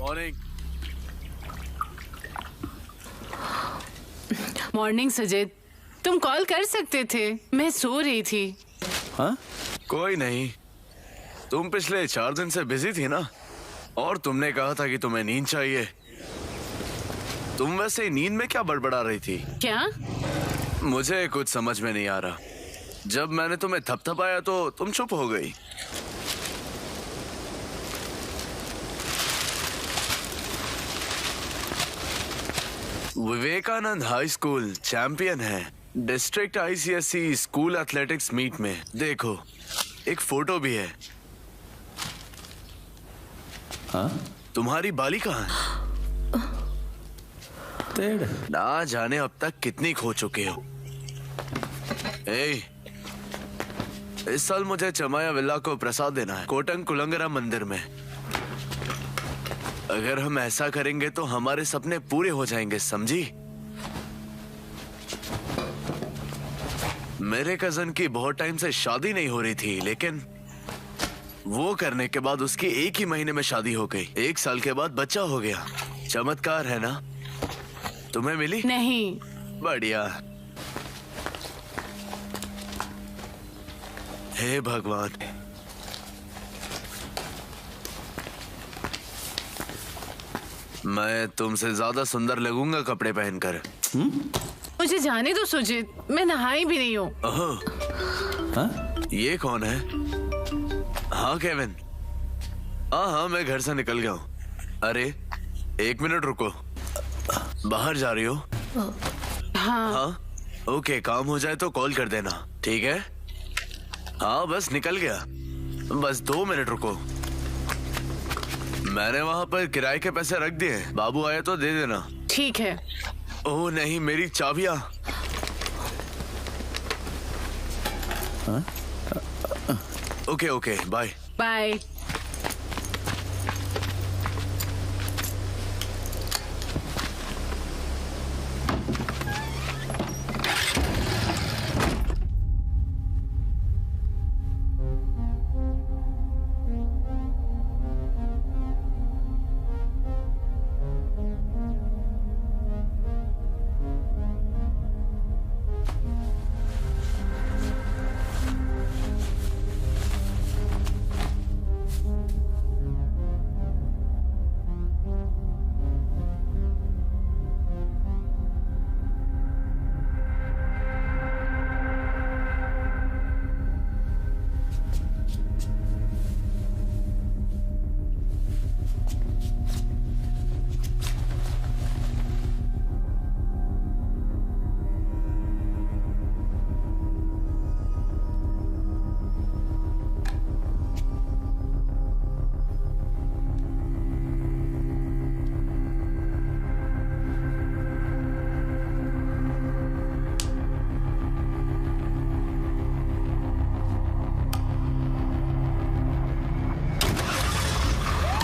Morning. Morning Sujit, तुम call कर सकते थे, मैं सो रही थी। हाँ? कोई नहीं, तुम पिछले 4 दिन से बिजी थी ना, और तुमने कहा था कि तुम्हें नींद चाहिए। तुम वैसे नींद में क्या बड़बड़ा रही थी? क्या? मुझे कुछ समझ में नहीं आ रहा। जब मैंने तुम्हें थपथपाया तो तुम चुप हो गई। विवेकानंद हाई स्कूल चैंपियन है district ICSE school athletics meet में। देखो, एक फोटो भी है। हाँ? तुम्हारी बाली कहाँ है? ना जाने अब तक कितनी खो चुके हो। इस साल मुझे चमाया विला को प्रसाद देना है, कोटंग कुलंगरा मंदिर में। अगर हम ऐसा करेंगे तो हमारे सपने पूरे हो जाएंगे, समझी? मेरे कजन की बहुत टाइम से शादी नहीं हो रही थी, लेकिन वो करने के बाद उसकी 1 ही महीने में शादी हो गई। 1 साल के बाद बच्चा हो गया। चमत्कार है ना? तुम्हें मिली? नहीं। बढ़िया। हे भगवान, मैं तुमसे ज्यादा सुंदर लगूंगा कपड़े पहनकर। मुझे जाने दो सुजीत, मैं नहाई भी नहीं हूँ। हाँ? ये कौन है? हाँ केविन। हाँ, मैं घर से निकल गया हूँ। अरे 1 मिनट रुको। बाहर जा रही हो? हाँ। ओके, काम हो जाए तो कॉल कर देना, ठीक है? हाँ, बस निकल गया। बस 2 मिनट रुको। मैंने वहाँ पर किराए के पैसे रख दिए, बाबू आया तो दे देना। ठीक है। ओह नहीं, मेरी चाबियाँ। Okay okay, bye bye.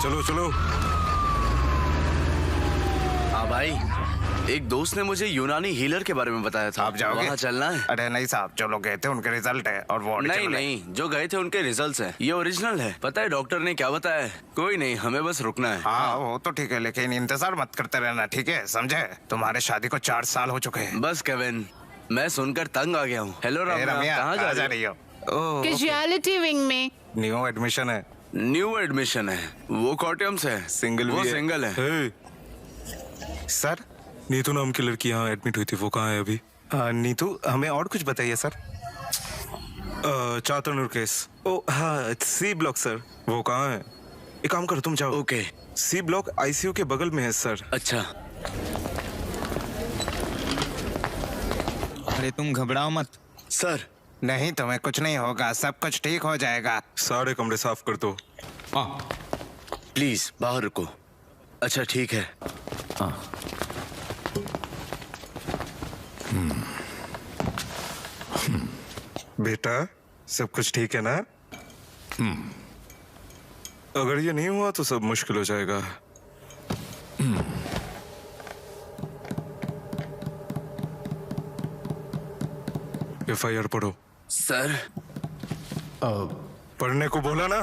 चलो चलो। हाँ भाई, एक दोस्त ने मुझे यूनानी हीलर के बारे में बताया था। आप जाओगे? वहाँ चलना है। अरे नहीं साहब, जो लोग गए थे उनके रिजल्ट है और वो नहीं नहीं, जो गए थे उनके रिजल्ट्स हैं। ये ओरिजिनल है। पता है डॉक्टर ने क्या बताया है? कोई नहीं, हमें बस रुकना है। हाँ वो तो ठीक है, लेकिन इंतजार मत करते रहना, ठीक है? समझे? तुम्हारे शादी को 4 साल हो चुके हैं। बस केविन, मैं सुनकर तंग आ गया हूँ। हेलो रम्या, रम्या, कहाँ कहाँ जा रही हो? ओह, कैजुअलिटी विंग में। न्यू एडमिशन है। न्यू एडमिशन है। वो कॉटयम से है। सिंगल वो भी है। सिंगल है। हे, सर नीतू नाम की लड़की यहाँ एडमिट हुई थी, वो कहाँ है अभी? नीतू, हमें और कुछ बताइए सर। चातनुर केस। ओ हाँ, सी ब्लॉक सर। वो कहाँ है? एक काम करो, तुम जाओ। ओके। सी ब्लॉक आईसीयू के बगल में है सर। अच्छा। अरे तुम घबराओ मत। सर, नहीं, तुम्हें कुछ नहीं होगा, सब कुछ ठीक हो जाएगा। सारे कमरे साफ कर दो। प्लीज बाहर रुको। अच्छा ठीक है। बेटा, सब कुछ ठीक है ना? अगर ये नहीं हुआ तो सब मुश्किल हो जाएगा। एफआईआर पढ़ो। सर, पढ़ने को बोला ना?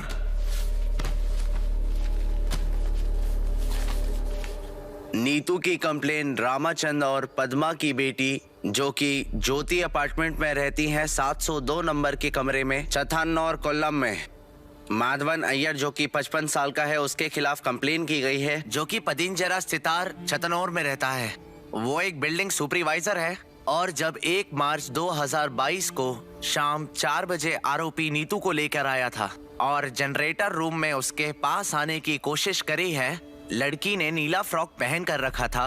नीतू की कंप्लेन रामाचंद और पद्मा की बेटी जो कि ज्योति अपार्टमेंट में रहती हैं 702 नंबर के कमरे में चथानौर कोल्लम में माधवन अय्यर जो कि 55 साल का है उसके खिलाफ कंप्लेन की गई है, जो कि पदिंजरा सितार चतनौर में रहता है। वो एक बिल्डिंग सुपरवाइजर है और जब 1 मार्च 2022 को शाम 4 बजे आरोपी नीतू को लेकर आया था और जनरेटर रूम में उसके पास आने की कोशिश करी है। लड़की ने नीला फ्रॉक पहन कर रखा था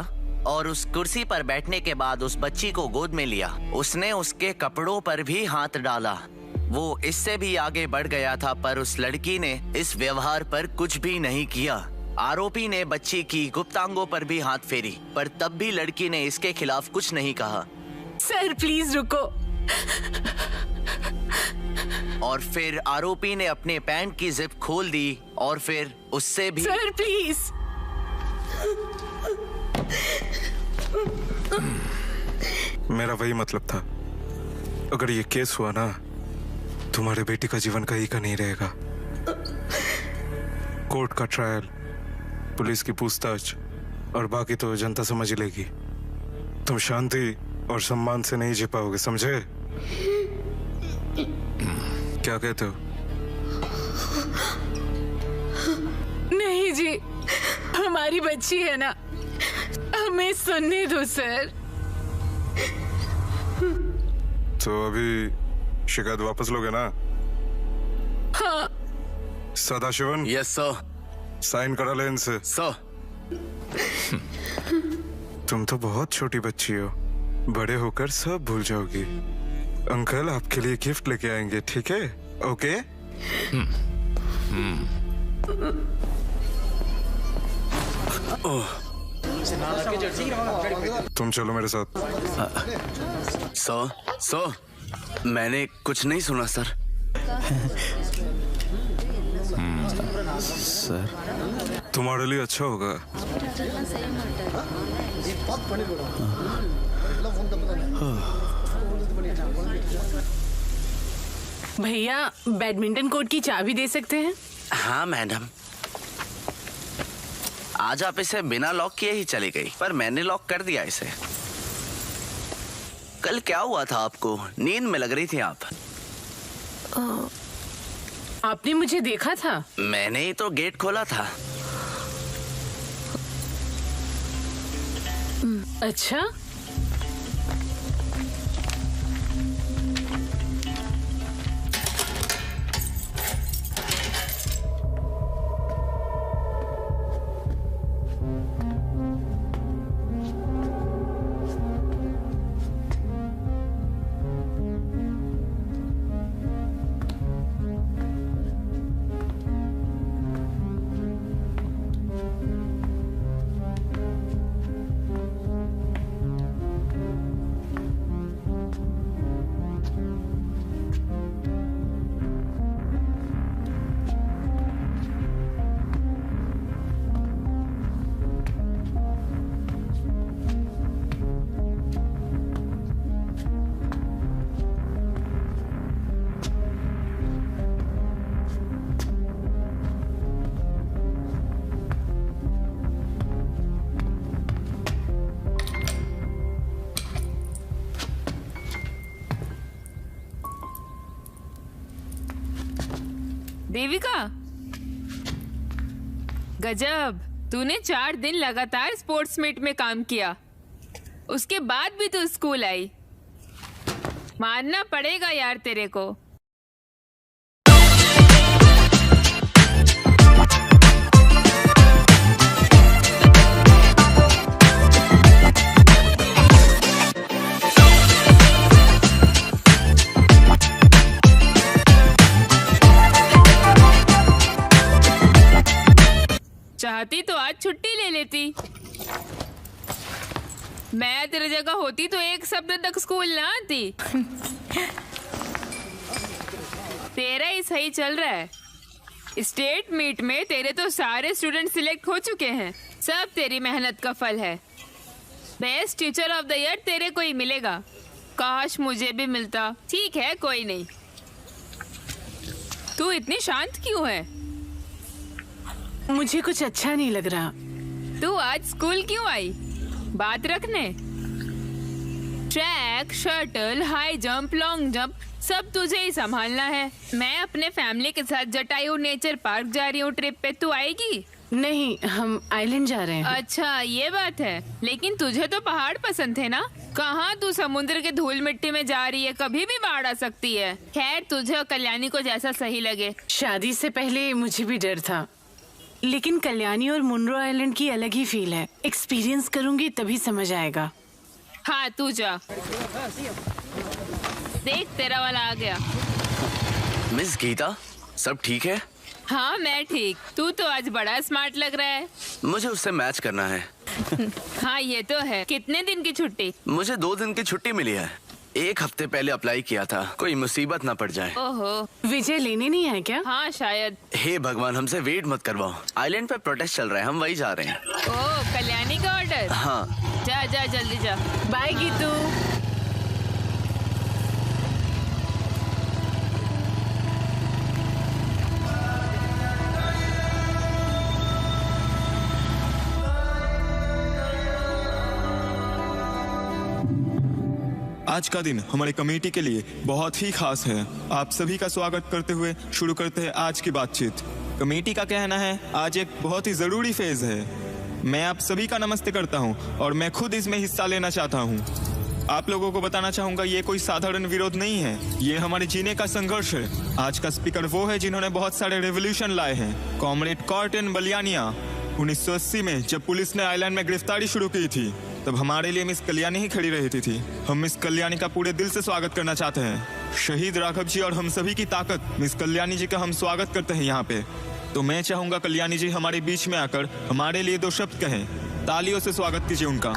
और उस कुर्सी पर बैठने के बाद उस बच्ची को गोद में लिया। उसने उसके कपड़ों पर भी हाथ डाला। वो इससे भी आगे बढ़ गया था पर उस लड़की ने इस व्यवहार पर कुछ भी नहीं किया। आरोपी ने बच्ची की गुप्तांगों पर भी हाथ फेरी पर तब भी लड़की ने इसके खिलाफ कुछ नहीं कहा। सर प्लीज रुको। और फिर आरोपी ने अपने पैंट की जिप खोल दी और फिर उससे भी। Sir please. मेरा वही मतलब था। अगर ये केस हुआ ना, तुम्हारे बेटी का जीवन कहीं का नहीं रहेगा। कोर्ट का ट्रायल, पुलिस की पूछताछ और बाकी तो जनता समझ लेगी। तुम शांति और सम्मान से नहीं जी पाओगे, समझे? क्या कहते हो? नहीं जी, हमारी बच्ची है ना, हमें सुनने दो सर। तो अभी शिकायत वापस लोगे ना? हाँ। Sadasivan, yes sir. साइन करा ले इनसे। सर, तुम तो बहुत छोटी बच्ची हो, बड़े होकर सब भूल जाओगी। अंकल आपके लिए गिफ्ट लेके आएंगे, ठीक है? ओके? तुम चलो मेरे साथ। सर, मैंने कुछ नहीं सुना सर। सर, तुम्हारे लिए अच्छा होगा। भैया बैडमिंटन कोर्ट की चाबी दे सकते हैं? हाँ मैडम। आज आप इसे बिना लॉक किए ही चली गई, पर मैंने लॉक कर दिया इसे। कल क्या हुआ था आपको? नींद में लग रही थी आप। आपने मुझे देखा था? मैंने ही तो गेट खोला था। अच्छा, देविका, गजब, तूने 4 दिन लगातार स्पोर्ट्स मीट में काम किया, उसके बाद भी तू स्कूल आई। मानना पड़ेगा यार तेरे को। चाहती तो आज छुट्टी ले लेती। मैं तेरी जगह होती तो एक शब्द तक स्कूल ना आती। तेरा ही सही चल रहा है। स्टेट मीट में तेरे तो सारे स्टूडेंट सिलेक्ट हो चुके हैं। सब तेरी मेहनत का फल है। Best teacher of the year तेरे को ही मिलेगा। काश मुझे भी मिलता। ठीक है, कोई नहीं। तू इतनी शांत क्यों है? मुझे कुछ अच्छा नहीं लग रहा। तू आज स्कूल क्यों आई? बात रखने? Track, shuttle, high jump, long jump सब तुझे ही संभालना है। मैं अपने फैमिली के साथ जटायू नेचर पार्क जा रही हूँ ट्रिप पे। तू आएगी? नहीं, हम आइलैंड जा रहे हैं। अच्छा, ये बात है। लेकिन तुझे तो पहाड़ पसंद थे ना? कहाँ तू समुद्र के धूल मिट्टी में जा रही है? कभी भी बाढ़ आ सकती है। खैर, तुझे और कल्याणी को जैसा सही लगे। शादी से पहले मुझे भी डर था, लेकिन कल्याणी और मुनरो आइलैंड की अलग ही फील है। एक्सपीरियंस करूंगी तभी समझ आएगा। हाँ, तू जा। देख, तेरा वाला आ गया। मिस गीता, सब ठीक है? हाँ, मैं ठीक। तू तो आज बड़ा स्मार्ट लग रहा है। मुझे उससे मैच करना है। हाँ, ये तो है। कितने दिन की छुट्टी? मुझे 2 दिन की छुट्टी मिली है। 1 हफ्ते पहले अप्लाई किया था, कोई मुसीबत ना पड़ जाए। ओहो, विजय लेने नहीं है क्या? हाँ शायद। हे भगवान, हमसे वेट मत करवाओ। आइलैंड पे प्रोटेस्ट चल रहा है, हम वही जा रहे हैं। ओह, कल्याणी का ऑर्डर? हाँ। जा जा, जल्दी जा। बाय गीतू। आज का दिन हमारी कमेटी के लिए बहुत ही खास है। आप सभी का स्वागत करते हुए शुरू करते हैं आज की बातचीत। कमेटी का कहना है आज एक बहुत ही जरूरी फेज है। मैं आप सभी का नमस्ते करता हूं और मैं खुद इसमें हिस्सा लेना चाहता हूं। आप लोगों को बताना चाहूंगा, ये कोई साधारण विरोध नहीं है, ये हमारे जीने का संघर्ष है। आज का स्पीकर वो है जिन्होंने बहुत सारे रेवोल्यूशन लाए हैं। Comrade cotton बलियानिया। 1980 में जब पुलिस ने आइलैंड में गिरफ्तारी शुरू की थी, तब हमारे लिए मिस कल्याणी ही खड़ी रहती थी। हम मिस कल्याणी का पूरे दिल से स्वागत करना चाहते हैं। शहीद राघव जी और हम सभी की ताकत मिस कल्याणी जी का हम स्वागत करते हैं यहाँ पे। तो मैं चाहूंगा कल्याणी जी हमारे बीच में आकर हमारे लिए 2 शब्द कहें। तालियों से स्वागत कीजिए उनका।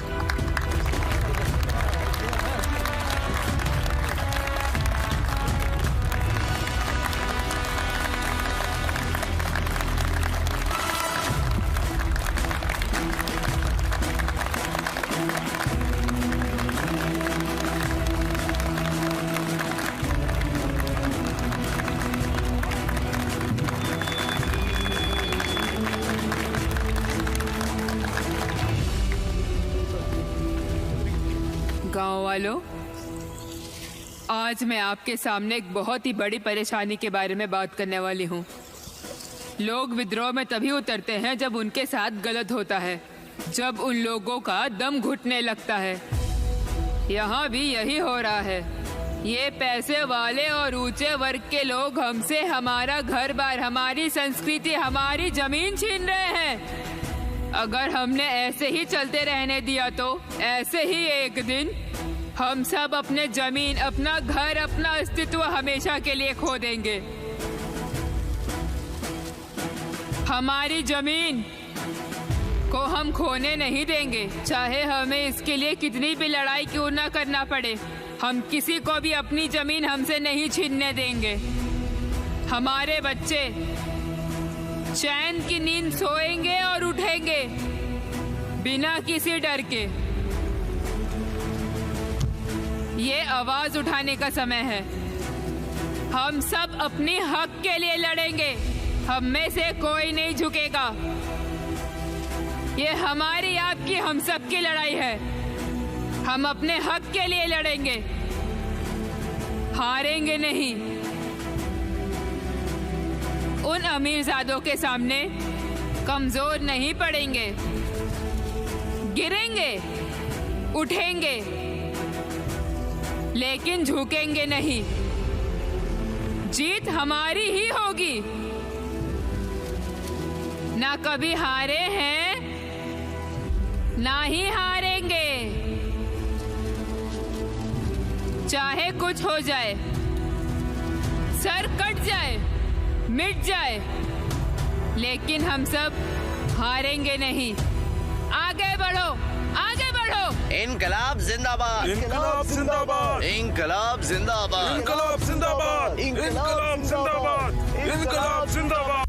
गांव वालों, आज मैं आपके सामने एक बहुत ही बड़ी परेशानी के बारे में बात करने वाली हूँ। लोग विद्रोह में तभी उतरते हैं जब उनके साथ गलत होता है, जब उन लोगों का दम घुटने लगता है। यहाँ भी यही हो रहा है। ये पैसे वाले और ऊंचे वर्ग के लोग हमसे हमारा घर बार, हमारी संस्कृति, हमारी जमीन छीन रहे हैं। अगर हमने ऐसे ही चलते रहने दिया तो ऐसे ही एक दिन हम सब अपने जमीन, अपना घर, अपना अस्तित्व हमेशा के लिए खो देंगे। हमारी जमीन को हम खोने नहीं देंगे, चाहे हमें इसके लिए कितनी भी लड़ाई क्यों ना करना पड़े। हम किसी को भी अपनी जमीन हमसे नहीं छीनने देंगे। हमारे बच्चे चैन की नींद सोएंगे और उठेंगे बिना किसी डर के। ये आवाज उठाने का समय है। हम सब अपने हक के लिए लड़ेंगे। हम में से कोई नहीं झुकेगा। ये हमारी, आपकी, हम सब की लड़ाई है। हम अपने हक के लिए लड़ेंगे, हारेंगे नहीं। उन अमीरजादों के सामने कमजोर नहीं पड़ेंगे। गिरेंगे, उठेंगे, लेकिन झुकेंगे नहीं। जीत हमारी ही होगी। ना कभी हारे हैं, ना ही हारेंगे। चाहे कुछ हो जाए, सर कट जाए, मिट जाए, लेकिन हम सब हारेंगे नहीं। आगे बढ़ो, आगे बढ़ो। इनकलाब जिंदाबाद, इनकलाब जिंदाबाद, इनकलाब जिंदाबाद, इनकलाब जिंदाबाद, इनकलाब जिंदाबाद, इनकलाब जिंदाबाद।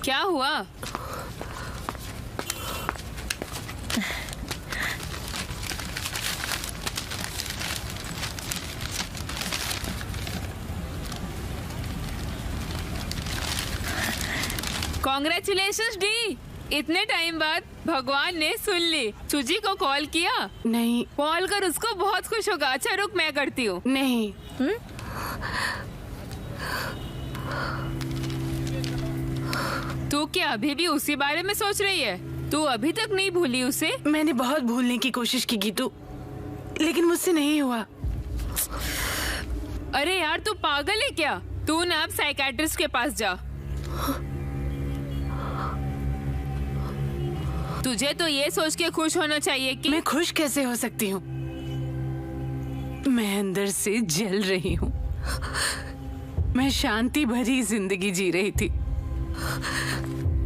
क्या हुआ? Congratulations D. इतने टाइम बाद भगवान ने सुन ली। सुजी को कॉल किया? नहीं। कॉल कर, उसको बहुत खुश होगा। अच्छा रुक, मैं करती हूँ। नहीं। तू क्या अभी भी उसी बारे में सोच रही है? तू अभी तक नहीं भूली उसे? मैंने बहुत भूलने की कोशिश की गीतू, लेकिन मुझसे नहीं हुआ। अरे यार, तू पागल है क्या? तू ना अब साइकियाट्रिस्ट के पास जा। तुझे तो ये सोच के खुश होना चाहिए कि मैं खुश कैसे हो सकती हूँ? मैं अंदर से जल रही हूँ। मैं शांति भरी जिंदगी जी रही थी।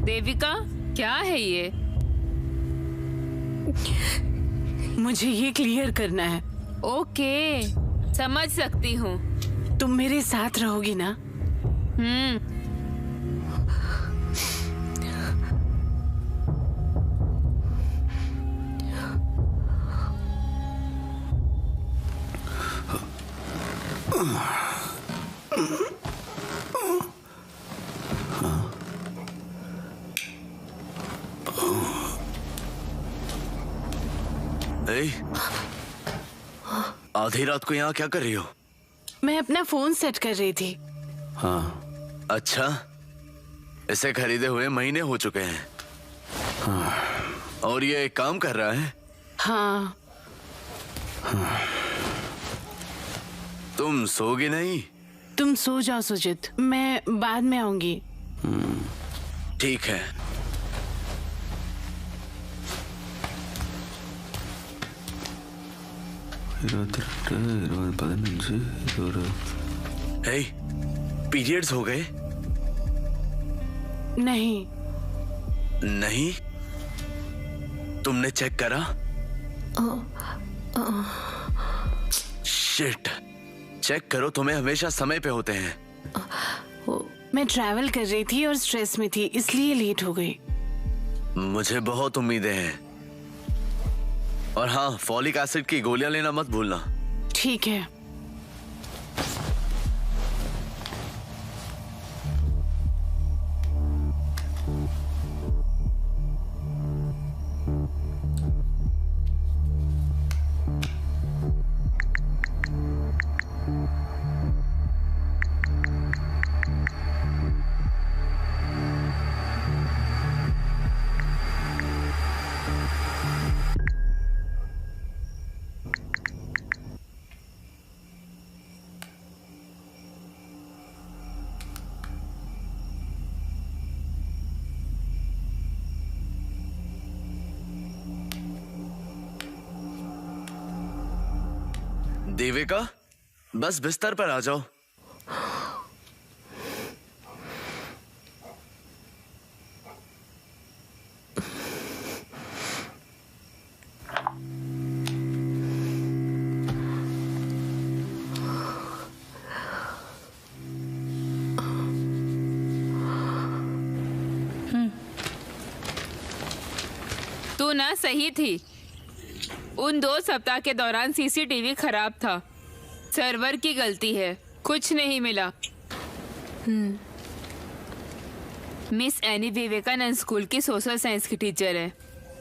देविका, क्या है ये? मुझे ये क्लियर करना है। ओके, समझ सकती हूँ। तुम मेरे साथ रहोगी ना? आधी रात को यहाँ क्या कर रही हो? मैं अपना फोन सेट कर रही थी। हाँ, अच्छा। इसे खरीदे हुए महीने हो चुके हैं। हाँ, और ये काम कर रहा है? हाँ। तुम सोगी नहीं? तुम सो जाओ सुजित, मैं बाद में आऊंगी। ठीक है। पीरियड्स हो गए? नहीं। नहीं? तुमने चेक करा? शिट, चेक करो, तुम्हें हमेशा समय पे होते हैं। मैं ट्रैवल कर रही थी और स्ट्रेस में थी, इसलिए लेट हो गई। मुझे बहुत उम्मीदें हैं। और हाँ, फॉलिक एसिड की गोलियां लेना मत भूलना। ठीक है। देविका, बस बिस्तर पर आ जाओ। तू ना सही थी। उन 2 सप्ताह के दौरान सीसीटीवी खराब था। सर्वर की गलती है, कुछ नहीं मिला। मिस एनी विवेकानंद स्कूल की सोशल साइंस की टीचर है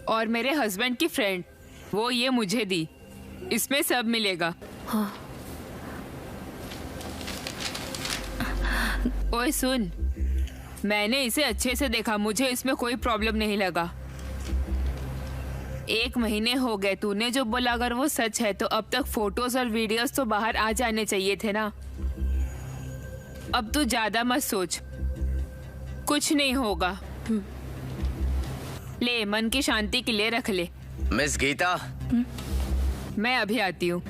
और मेरे हस्बैंड की फ्रेंड, वो ये मुझे दी। इसमें सब मिलेगा। हाँ। ओए सुन, मैंने इसे अच्छे से देखा, मुझे इसमें कोई प्रॉब्लम नहीं लगा। 1 महीने हो गए, तूने जो बोला अगर वो सच है तो अब तक फोटोज और वीडियोस तो बाहर आ जाने चाहिए थे ना। अब तू ज्यादा मत सोच, कुछ नहीं होगा। ले, मन की शांति के लिए रख ले। मिस गीता, मैं अभी आती हूँ।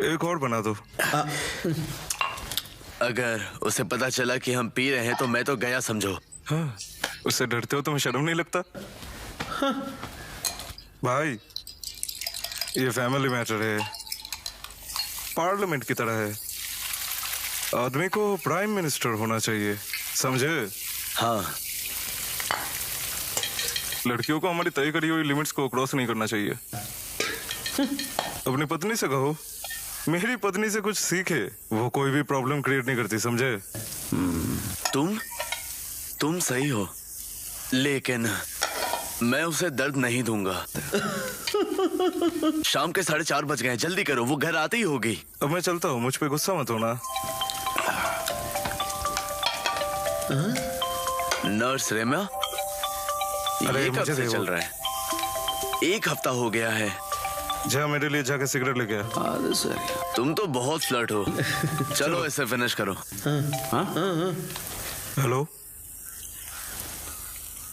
एक और बना दो। अगर उसे पता चला कि हम पी रहे हैं तो मैं तो गया समझो। हाँ, उससे डरते हो? तुम्हें शर्म नहीं लगता? हाँ। भाई, ये फैमिली मैटर है, पार्लियामेंट की तरह है। आदमी को प्राइम मिनिस्टर होना चाहिए, समझे? हाँ। लड़कियों को हमारी तय करी हुई लिमिट्स को क्रॉस नहीं करना चाहिए। अपनी पत्नी से कहो मेरी पत्नी से कुछ सीखे, वो कोई भी प्रॉब्लम क्रिएट नहीं करती, समझे? तुम सही हो, लेकिन मैं उसे दर्द नहीं दूंगा। शाम के 4:30 बज गए, जल्दी करो, वो घर आती ही होगी। अब मैं चलता हूँ, मुझ पे गुस्सा मत होना। नर्स रेमा, अरे ये कब मुझे से दे चल वो। रहा है? 1 हफ्ता हो गया है। जा मेरे लिए जाके सिगरेट लेके आ। तुम तो बहुत फ्लर्ट हो। चलो इसे फिनिश करो। हेलो,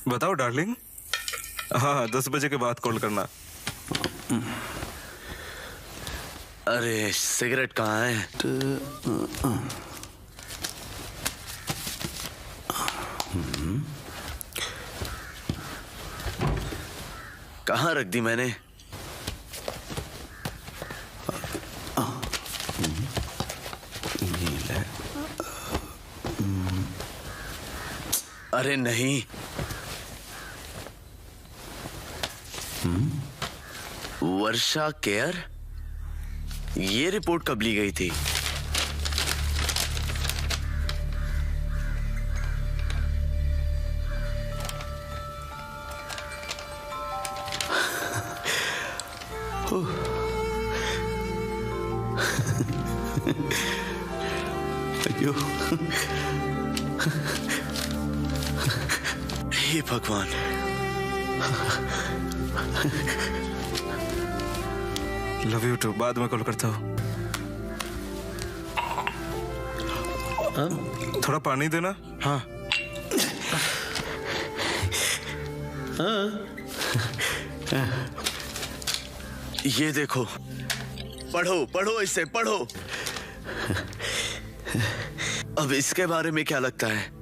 बताओ डार्लिंग। हाँ, 10 बजे के बाद कॉल करना। अरे सिगरेट कहाँ है? कहाँ रख दी मैंने? अरे नहीं, वर्षा केयर, ये रिपोर्ट कब ली गई थी? हे भगवान, लव यू टू। बाद में कॉल करता हूँ। थोड़ा पानी देना। हाँ। ये देखो, पढ़ो पढ़ो, इसे पढ़ो। अब इसके बारे में क्या लगता है?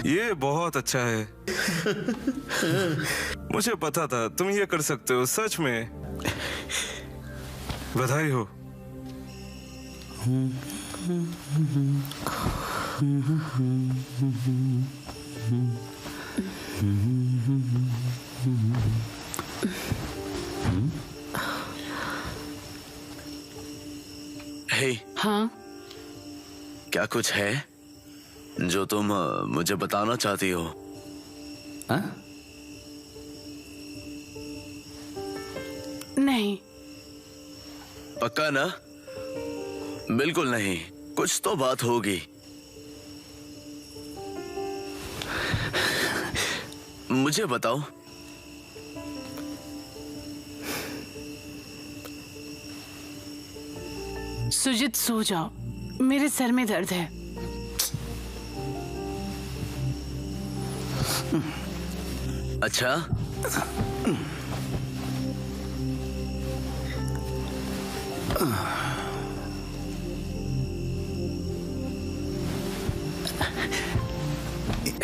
ये बहुत अच्छा है। मुझे पता था तुम ये कर सकते हो, सच में बधाई हो। हे, हाँ, क्या कुछ है जो तुम मुझे बताना चाहती हो? नहीं। पक्का ना? बिल्कुल नहीं, कुछ तो बात होगी। मुझे बताओ। सुजित, सो जाओ, मेरे सर में दर्द है। अच्छा,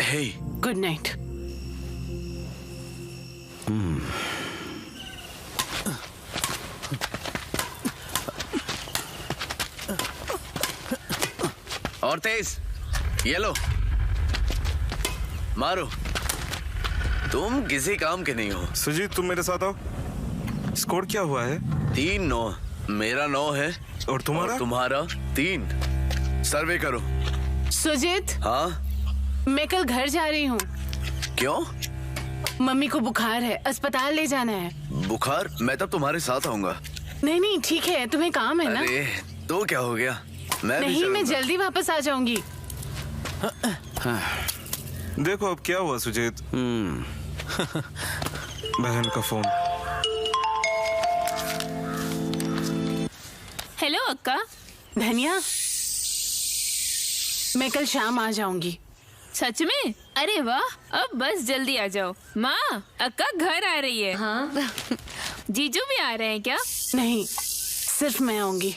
हे गुड नाइट। और तेज, ये लो, मारो। तुम किसी काम के नहीं हो। सुजीत तुम मेरे साथ आओ। स्कोर क्या हुआ है? 3-9। मेरा 9 है। और तुम्हारा? तुम्हारा 3। सर्वे करो। सुजीत, हाँ मैं कल घर जा रही हूँ। क्यों? मम्मी को बुखार है, अस्पताल ले जाना है। बुखार? मैं तब तुम्हारे साथ आऊंगा। नहीं नहीं ठीक है, तुम्हें काम है ना? अरे तो क्या हो गया, मैं भी नहीं, मैं चलूंगा। जल्दी वापस आ जाऊंगी। देखो अब क्या हुआ सुजीत। बहन का फोन। हेलो अक्का। धनिया, मैं कल शाम आ जाऊंगी। सच में? अरे वाह, अब बस जल्दी आ जाओ। माँ, अक्का घर आ रही है। हाँ। जीजू भी आ रहे हैं क्या? नहीं, सिर्फ मैं आऊंगी।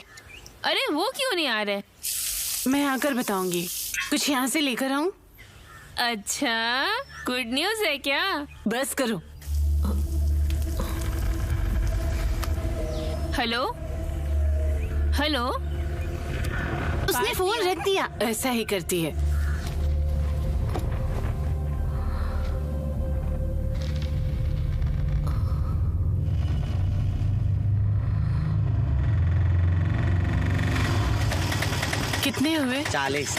अरे वो क्यों नहीं आ रहे? मैं आकर बताऊंगी। कुछ यहाँ से लेकर आऊं? अच्छा, गुड न्यूज है क्या? बस करो। Hello hello. उसने फोन रख दिया। ऐसा ही करती है। कितने हुए? 40।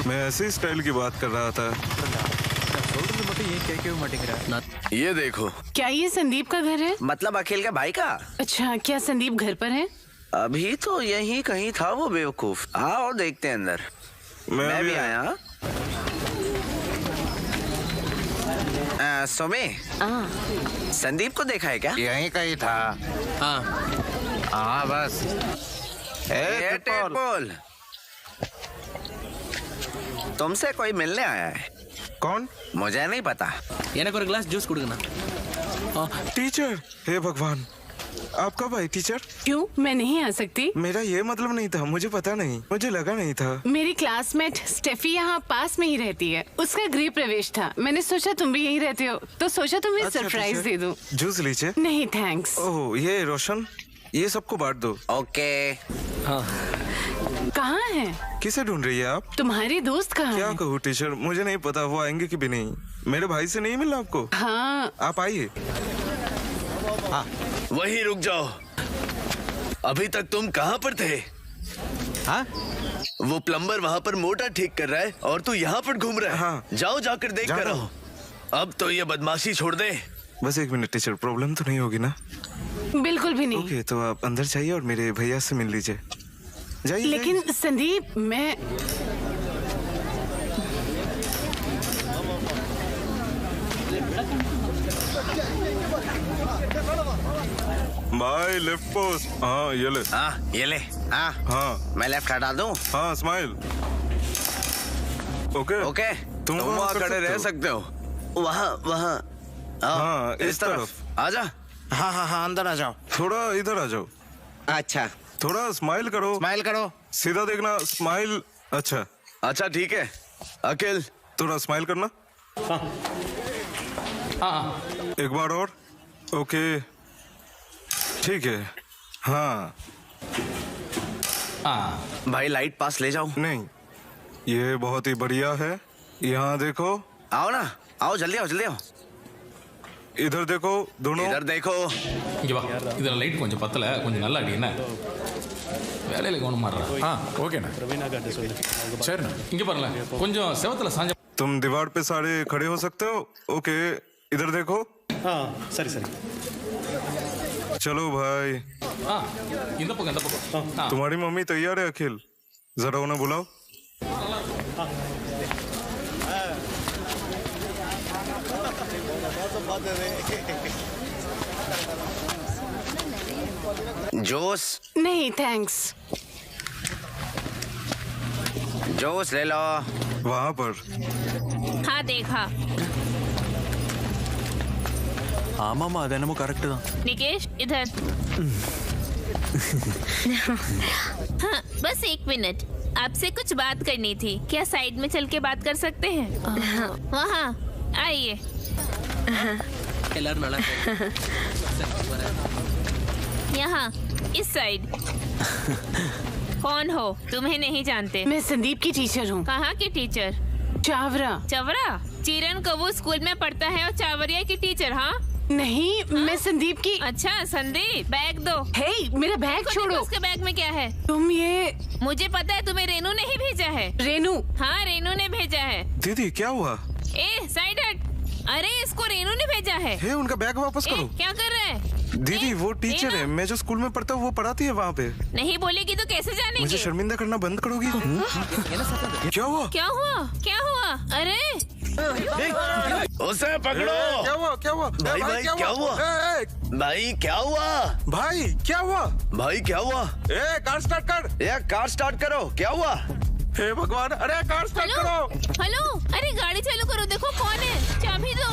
मैं ऐसे स्टाइल की बात कर रहा था। ये देखो। क्या ये संदीप का घर है? मतलब अखिल के भाई का? अच्छा, क्या संदीप घर पर है? अभी तो यहीं कहीं था वो बेवकूफ। आओ देखते हैं अंदर। मैं भी आया। सुमे, संदीप को देखा है क्या? यहीं कहीं था। हाँ बस। ए टेपोल, तुमसे कोई मिलने आया है। कौन? मुझे नहीं पता। எனக்கு ஒரு ग्लास जूस கொடுங்கண்ணா। टीचर, हे भगवान, आप कब आई टीचर? क्यों, मैं नहीं आ सकती? मेरा ये मतलब नहीं था, मुझे पता नहीं, मुझे लगा नहीं था। मेरी क्लासमेट स्टेफी यहाँ पास में ही रहती है। उसका गृह प्रवेश था। मैंने सोचा तुम भी यहीं रहते हो, तो सोचा तुम्हें अच्छा, सरप्राइज टीचर, दे दूं। जूस लीजिए। नहीं थैंक्स। ओह ये रोशन, ये सबको बांट दो। ओके। कहाँ है? किसे ढूंढ रही है आप? तुम्हारे दोस्त कहाँ क्या है? कहूँ टीचर, मुझे नहीं पता वो आएंगे कि भी नहीं। मेरे भाई से नहीं मिला आपको? हाँ, आप आइए। वहीं रुक जाओ। अभी तक तुम कहाँ पर थे? हाँ? वो प्लम्बर वहाँ पर मोटर ठीक कर रहा है और तू यहाँ पर घूम रहा है। हाँ। जाओ जाकर देख जा कर रहा आओ। हूँ। अब तो ये बदमाशी छोड़ दे। बस 1 मिनट टीचर, प्रॉब्लम तो नहीं होगी ना? बिल्कुल भी नहीं। ओके, तो आप अंदर जाइए और मेरे भैया से मिल लीजिए। जाइए। लेकिन संदीप, मैं बाय लेफ्ट पोस्ट। हाँ ये ले। हाँ ये ले। हाँ हाँ मैं लेफ्ट हटा दूं? हाँ स्माइल। Okay okay. तुम वहाँ खड़े रह सकते हो। वहाँ वहाँ। हाँ, इस इस तरफ आजा। हाँ हाँ हाँ, अंदर आ जाओ। थोड़ा इधर आ जाओ। अच्छा, थोड़ा स्माइल करो। स्माइल करो। सीधा देखना, स्माइल। अच्छा, अच्छा ठीक है। अखिल, थोड़ा स्माइल करना। एक बार और। ओके ठीक है। हाँ भाई लाइट पास ले जाओ। नहीं, ये बहुत ही बढ़िया है। यहाँ देखो। आओ ना, आओ जल्दी आओ, जल्दी आओ। इधर देखो दोनों। इधर देखो। இங்க வா இதில் லைட் கொஞ்சம் பத்தல கொஞ்சம் நல்லா அடி என்ன வேலையில் கவனம் மாறுறா ஓகேண்ணா சரிண்ணா இங்கே பாருங்களேன் கொஞ்சம் செவத்தில் சாஞ்ச तुम दीवार पे सारे खड़े हो सकते हो। ओके इधर देखो। हाँ सरी सरी। चलो भाई। இந்த பக்கம் तुम्हारी मम्मी तैयार है अखिल? जरा उन्हें बुलाओ। जूस? नहीं थैंक्स। जूस ले लो। वहाँ पर। हाँ देखा। ஆமாமா அது என்னமோ கரெக்ட் தான். निकेश इधर। हाँ बस 1 मिनट, आपसे कुछ बात करनी थी। क्या साइड में चल के बात कर सकते हैं? वहाँ आइए। यहाँ इस साइड। कौन हो? तुम्हें नहीं जानते। मैं संदीप की टीचर हूँ। कहाँ की टीचर? चावरा। चवरा? चिरन कबू स्कूल में पढ़ता है और चावरिया की टीचर? हाँ नहीं हाँ? मैं संदीप की। अच्छा संदीप, बैग दो। हे मेरा बैग छोड़ो। उसके बैग में क्या है? तुम ये। मुझे पता है, तुम्हें रेनू ने ही भेजा है। रेनू? हाँ रेनू ने भेजा है। दीदी क्या हुआ? ए साइड हट। अरे इसको रेनू ने भेजा है। हे उनका बैग वापस करो। क्या कर रहा है? दीदी वो टीचर है, मैं जो स्कूल में पढ़ता हूँ वो पढ़ाती है वहाँ पे। नहीं बोलेगी तो कैसे जानेंगे? मुझे शर्मिंदा करना बंद करोगी? क्या हुआ? क्या हुआ? क्या हुआ? अरे उसे पकड़ो। क्या हुआ? क्या हुआ? भाई क्या हुआ? भाई क्या हुआ? भाई क्या हुआ? भाई क्या हुआ? कार स्टार्ट कर। कार स्टार्ट करो। क्या हुआ? हे भगवान, अरे कार स्टार्ट करो। हेलो, अरे गाड़ी चालू करो, देखो कौन है, चाबी दो।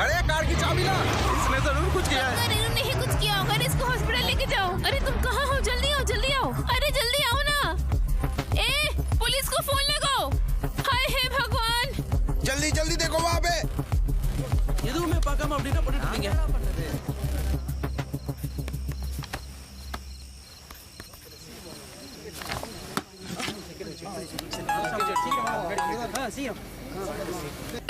अरे कार की चाबी ला, इसने जरूर कुछ किया है। अरे नहीं कुछ किया होगा, इसको हॉस्पिटल लेके जाओ। अरे तुम कहाँ हो? जल्दी आओ, जल्दी आओ। अरे जल्दी आओ ना। ए पुलिस को फोन लगाओ। हाय हे भगवान, जल्दी जल्दी देखो वहाँ पे। எதுவுமே பார்க்காம அப்படின்னா பண்ணிட்டு இருக்கீங்க.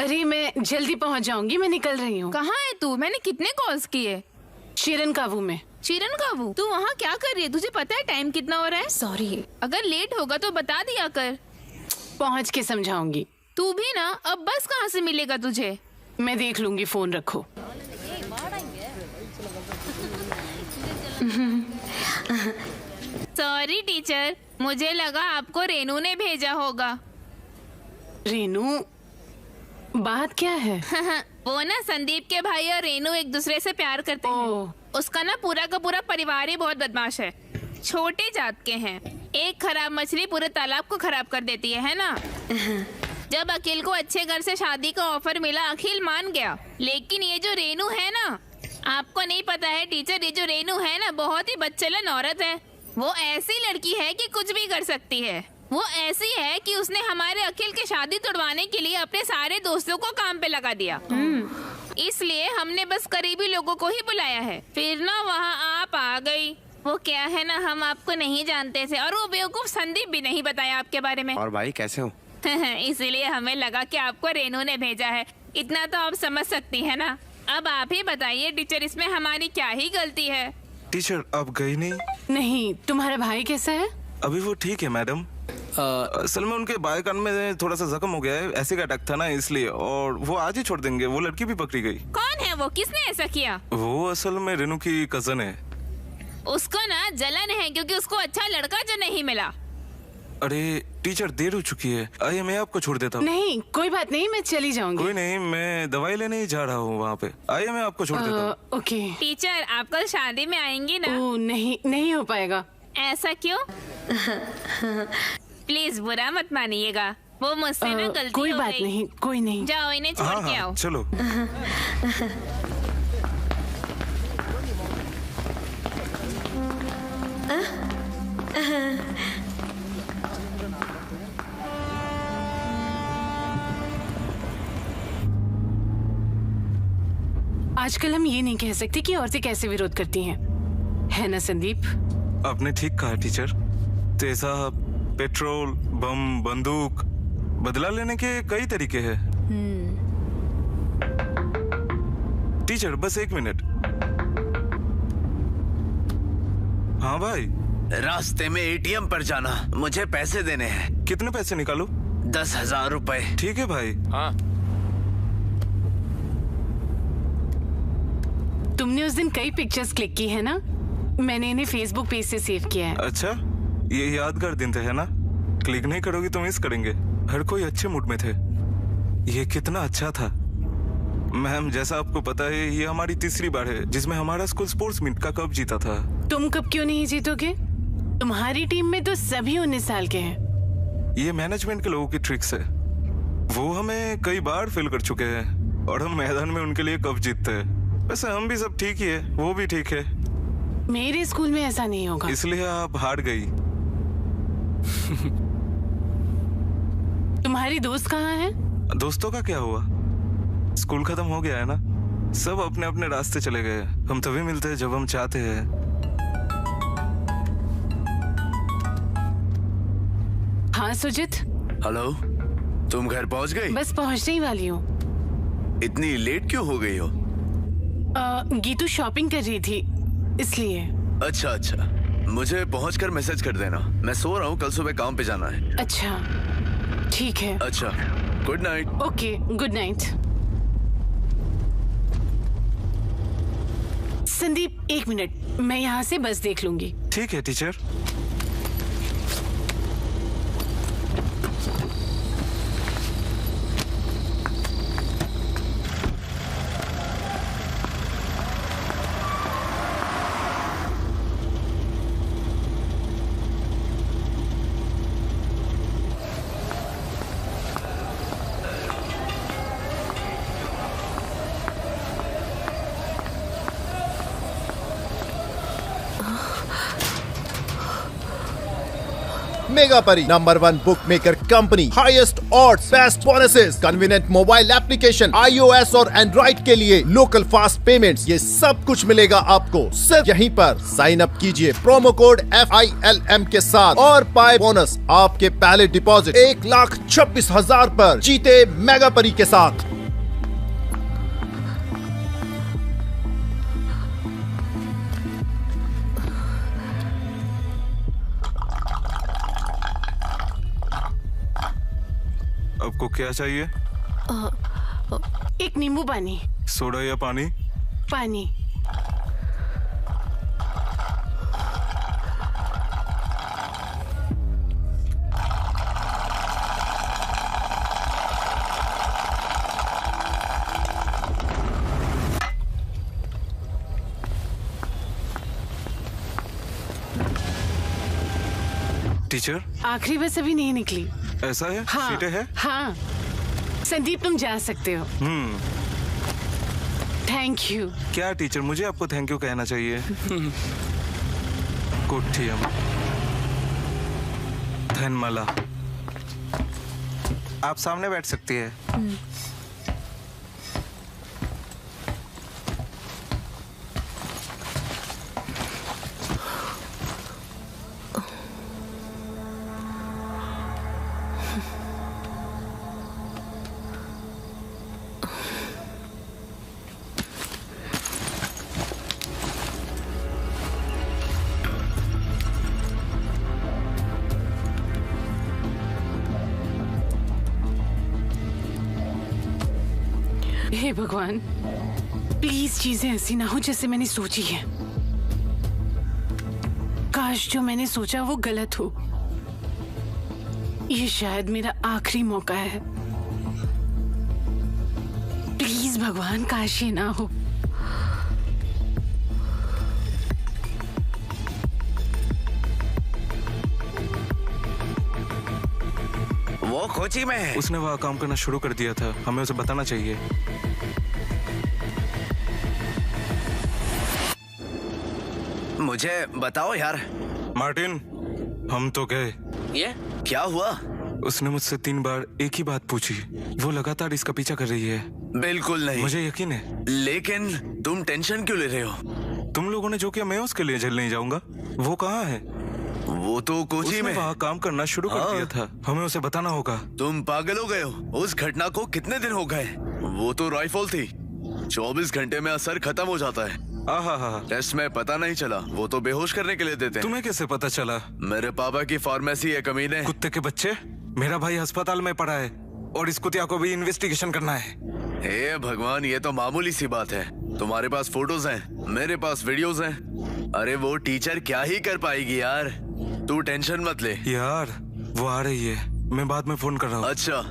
अरे मैं जल्दी पहुंच जाऊंगी, मैं निकल रही हूँ। कहाँ है तू? मैंने कितने कॉल्स किए। चिरन काबू में। चिरन काबू? तू वहाँ क्या कर रही है? तुझे पता है टाइम कितना हो रहा है? सॉरी। अगर लेट होगा तो बता दिया कर। पहुंच के समझाऊंगी। तू भी ना, अब बस कहाँ से मिलेगा तुझे? मैं देख लूंगी, फोन रखो। सॉरी टीचर, मुझे लगा आपको रेनू ने भेजा होगा। रेनू? बात क्या है? वो ना संदीप के भाई और रेनू एक दूसरे से प्यार करते हैं। उसका ना पूरा का पूरा परिवार ही बहुत बदमाश है। छोटे जात के हैं। एक खराब मछली पूरे तालाब को खराब कर देती है ना? जब अखिल को अच्छे घर से शादी का ऑफर मिला, अखिल मान गया। लेकिन ये जो रेनू है ना, आपको नहीं पता है टीचर, ये जो रेनू है ना बहुत ही बदचलन औरत है। वो ऐसी लड़की है कि कुछ भी कर सकती है। वो ऐसी है कि उसने हमारे अखिल की शादी तोड़वाने के लिए अपने सारे दोस्तों को काम पे लगा दिया। इसलिए हमने बस करीबी लोगों को ही बुलाया है। फिर ना वहाँ आप आ गई। वो क्या है ना, हम आपको नहीं जानते थे और वो बेवकूफ संदीप भी नहीं बताया आपके बारे में। और भाई कैसे हो? इसीलिए हमें लगा कि आपको रेनू ने भेजा है। इतना तो आप समझ सकती है ना। अब आप ही बताइए टीचर, इसमें हमारी क्या ही गलती है? टीचर अब गई नहीं? नहीं। तुम्हारा भाई कैसा है? अभी वो ठीक है मैडम। असल में उनके बाएं कान में थोड़ा सा जख्म हो गया है, एसिड अटैक था ना इसलिए, और वो आज ही छोड़ देंगे। वो लड़की भी पकड़ी गई। कौन है वो? किसने ऐसा किया? वो असल में रेनू की कजन है। उसको ना जलन है क्योंकि उसको अच्छा लड़का जो नहीं मिला। अरे टीचर देर हो चुकी है, आइए मैं आपको छोड़ देता हूँ। नहीं कोई बात नहीं, मैं चली जाऊंगी। कोई नहीं, मैं दवाई लेने ही जा रहा हूँ वहाँ पे। आइए मैं आपको छोड़ देता हूँ। ओके टीचर, आप कल शादी में आएंगी ना? नहीं, नहीं हो पाएगा। ऐसा क्यों? प्लीज बुरा मत मानिएगा, वो मुझसे ना गलती कोई हो बात गई। नहीं, कोई नहीं। जाओ इन्हें छोड़ के आओ। चलो। आजकल हम ये नहीं कह सकते कि औरतें कैसे विरोध करती हैं, है ना संदीप? आपने ठीक कहा टीचर। तेजाब, पेट्रोल, बम, बंदूक, बदला लेने के कई तरीके हैं। टीचर बस 1 मिनट। हाँ भाई। रास्ते में एटीएम पर जाना, मुझे पैसे देने हैं। कितने पैसे निकालूं? 10,000 रुपए। ठीक है भाई। हाँ। तुमने उस दिन कई पिक्चर्स क्लिक की है ना? मैंने इन्हें फेसबुक पेज से सेव किया है। अच्छा, ये यादगार दिन थे है ना? क्लिक नहीं करोगी तो मिस करेंगे। हर कोई अच्छे मूड में थे। ये कितना अच्छा था। मैम जैसा आपको पता है, ये हमारी तीसरी बार है जिसमें हमारा स्कूल स्पोर्ट्स मीट का कप जीता था। तुम कब क्यों नहीं जीतोगे? तुम्हारी टीम में तो सभी 19 साल के हैं। ये मैनेजमेंट के लोगों की ट्रिक्स है। वो हमें कई बार फेल कर चुके हैं और हम मैदान में उनके लिए कप जीतते हैं। वैसे हम भी सब ठीक ही है, वो भी ठीक है। मेरे स्कूल में ऐसा नहीं होगा। इसलिए आप हार गई। तुम्हारी दोस्त कहाँ है? दोस्तों का क्या हुआ? स्कूल खत्म हो गया है ना, सब अपने अपने रास्ते चले गए। हम तभी मिलते हैं जब हम चाहते हैं। हाँ सुजित। हेलो, तुम घर पहुंच गई? बस पहुंचने ही वाली हूँ। इतनी लेट क्यों हो गई हो? गीतू शॉपिंग कर रही थी इसलिए। अच्छा अच्छा, मुझे पहुंचकर मैसेज कर देना। मैं सो रहा हूँ, कल सुबह काम पे जाना है। अच्छा ठीक है। अच्छा, good night. Okay, good night. Sandeep, 1 minute, मैं यहाँ से बस देख लूंगी। ठीक है teacher. Mega Pari, #1 bookmaker company, highest odds, best bonuses, convenient mobile application, iOS और Android के लिए local fast payments, ये सब कुछ मिलेगा आपको सिर्फ यहीं पर। साइन अप कीजिए प्रोमो कोड FILM के साथ और पाए बोनस। आपके पहले डिपॉजिट 1,26,000 पर जीते मेगा परी के साथ। आपको क्या चाहिए? एक नींबू पानी। सोडा या पानी? पानी। टीचर, आखिरी बस अभी नहीं निकली। ऐसा है? हाँ, सीटें हैं? हाँ। संदीप, तुम जा सकते हो। Thank you. क्या टीचर, मुझे आपको थैंक यू कहना चाहिए। कोठियम धनमाला, आप सामने बैठ सकती है। हे भगवान, प्लीज चीजें ऐसी ना हो जैसे मैंने सोची है। काश जो मैंने सोचा वो गलत हो। ये शायद मेरा आखिरी मौका है। प्लीज भगवान, काश ये ना हो। वो कोची में है। उसने वहाँ काम करना शुरू कर दिया था, हमें उसे बताना चाहिए। मुझे बताओ यार। मार्टिन, हम तो गए। ये क्या हुआ? उसने मुझसे 3 बार एक ही बात पूछी। वो लगातार इसका पीछा कर रही है। बिल्कुल नहीं। मुझे यकीन है। लेकिन तुम टेंशन क्यों ले रहे हो? तुम लोगों ने जो किया मैं उसके लिए झेल नहीं जाऊंगा। वो कहाँ है? वो तो कोची में वहाँ काम करना शुरू कर दिया था। हमें उसे बताना होगा। तुम पागल हो गए हो? उस घटना को कितने दिन हो गए? वो तो राइफल थी। 24 घंटे में असर खत्म हो जाता है। टेस्ट में पता नहीं चला। वो तो बेहोश करने के लिए देते हैं। तुम्हें कैसे पता चला? मेरे पापा की फार्मेसी है कमीने। कुत्ते के बच्चे, मेरा भाई अस्पताल में पड़ा है और इस कुतिया को भी इन्वेस्टिगेशन करना है। हे भगवान, ये तो मामूली सी बात है। तुम्हारे पास फोटोज हैं, मेरे पास वीडियोज हैं। अरे वो टीचर क्या ही कर पाएगी यार। तू टेंशन मत ले यार। वो आ रही है, मैं बाद में फोन कर रहा हूँ। अच्छा।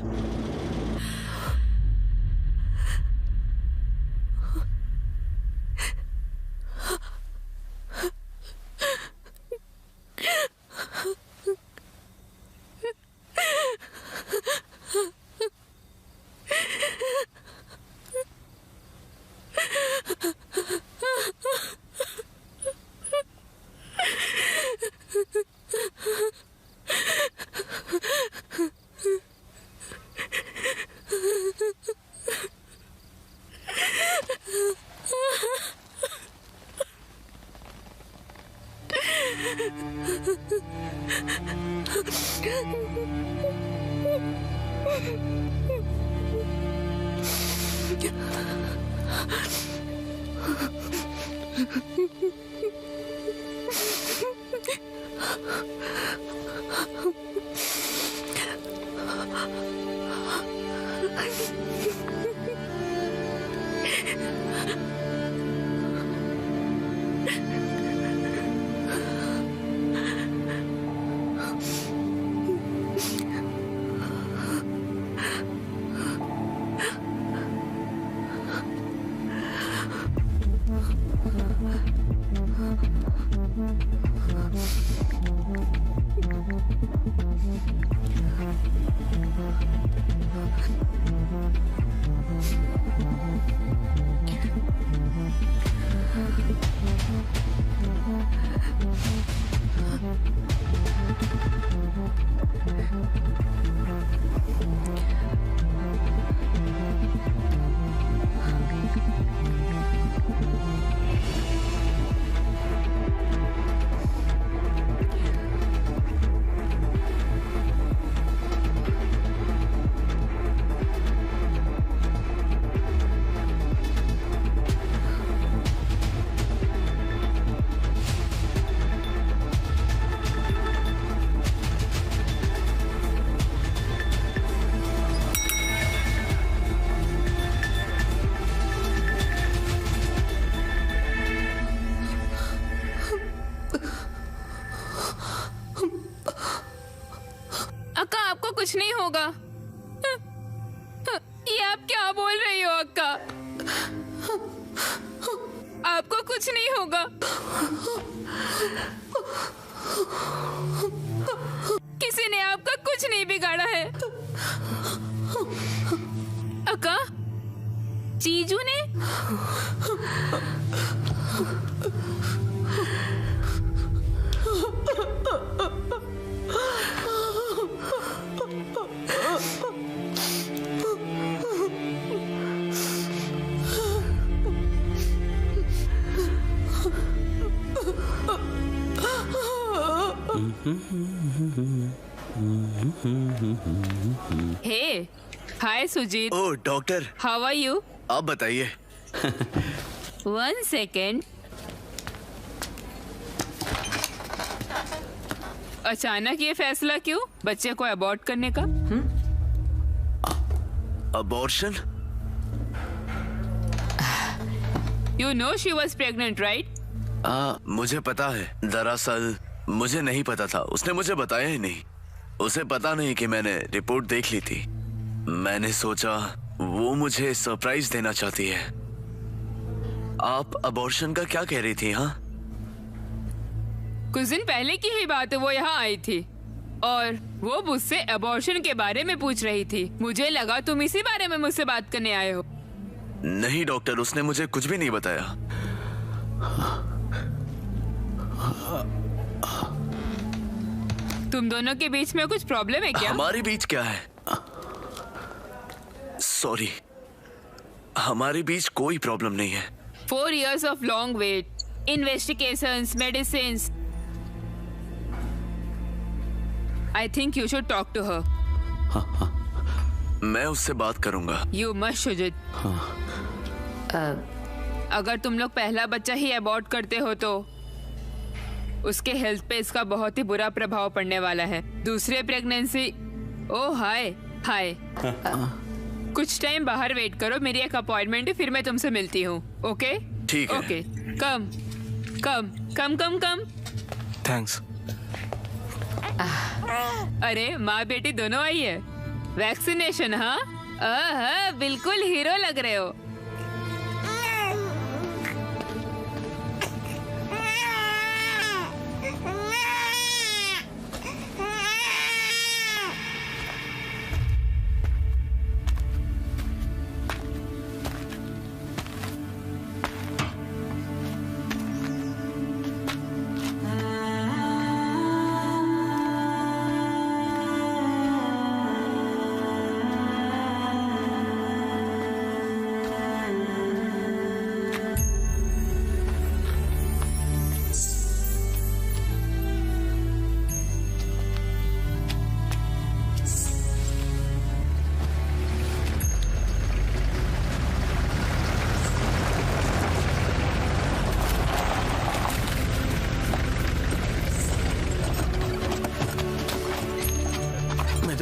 कुछ नहीं होगा। ये आप क्या बोल रही हो अक्का? आपको कुछ नहीं होगा। किसी ने आपका कुछ नहीं बिगाड़ा है। अक्का, जीजू ने? हे, हाय सुजीत। ओह डॉक्टर, हाउ आर यू? आप बताइए। 1 सेकेंड। अचानक ये फैसला क्यों, बच्चे को अबॉर्ट करने का? Abortion? You know she was pregnant, right? मुझे पता है। दरअसल मुझे नहीं पता था, उसने मुझे बताया ही नहीं। उसे पता नहीं कि मैंने रिपोर्ट देख ली थी। मैंने सोचा वो मुझे सरप्राइज देना चाहती है। आप अबॉर्शन का क्या कह रही थी? हाँ, कुछ दिन पहले की ही बात है, वो यहाँ आई थी और वो मुझसे अबॉर्शन के बारे में पूछ रही थी। मुझे लगा तुम इसी बारे में मुझसे बात करने आए हो। नहीं डॉक्टर, उसने मुझे कुछ भी नहीं बताया। तुम दोनों के बीच में कुछ प्रॉब्लम है क्या? हमारे बीच क्या है? सॉरी, हमारे बीच कोई प्रॉब्लम नहीं है। 4 years of long wait, investigations, medicines. I think you should talk to her. मैं उससे बात करूंगा। You must, Sujit. अगर तुम लोग पहला बच्चा ही अबॉर्ट करते हो तो उसके हेल्थ पे इसका बहुत ही बुरा प्रभाव पड़ने वाला है। दूसरे प्रेगनेंसी। ओह हाय हाय। कुछ टाइम बाहर वेट करो, मेरी एक अपॉइंटमेंट है, फिर मैं तुमसे मिलती हूँ। ओके? ठीक है। ओके, कम कम कम कम कम। थैंक्स। अरे माँ बेटी दोनों आई है। वैक्सीनेशन? हाँ, बिल्कुल हीरो लग रहे हो।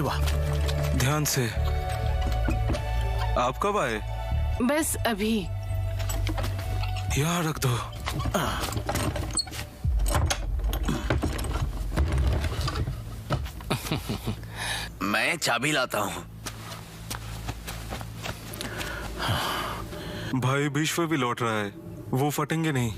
ध्यान से। आप कब आए? बस अभी। यहाँ रख दो। मैं चाबी लाता हूँ। भाई विश्व भी लौट रहा है, वो फटेंगे नहीं।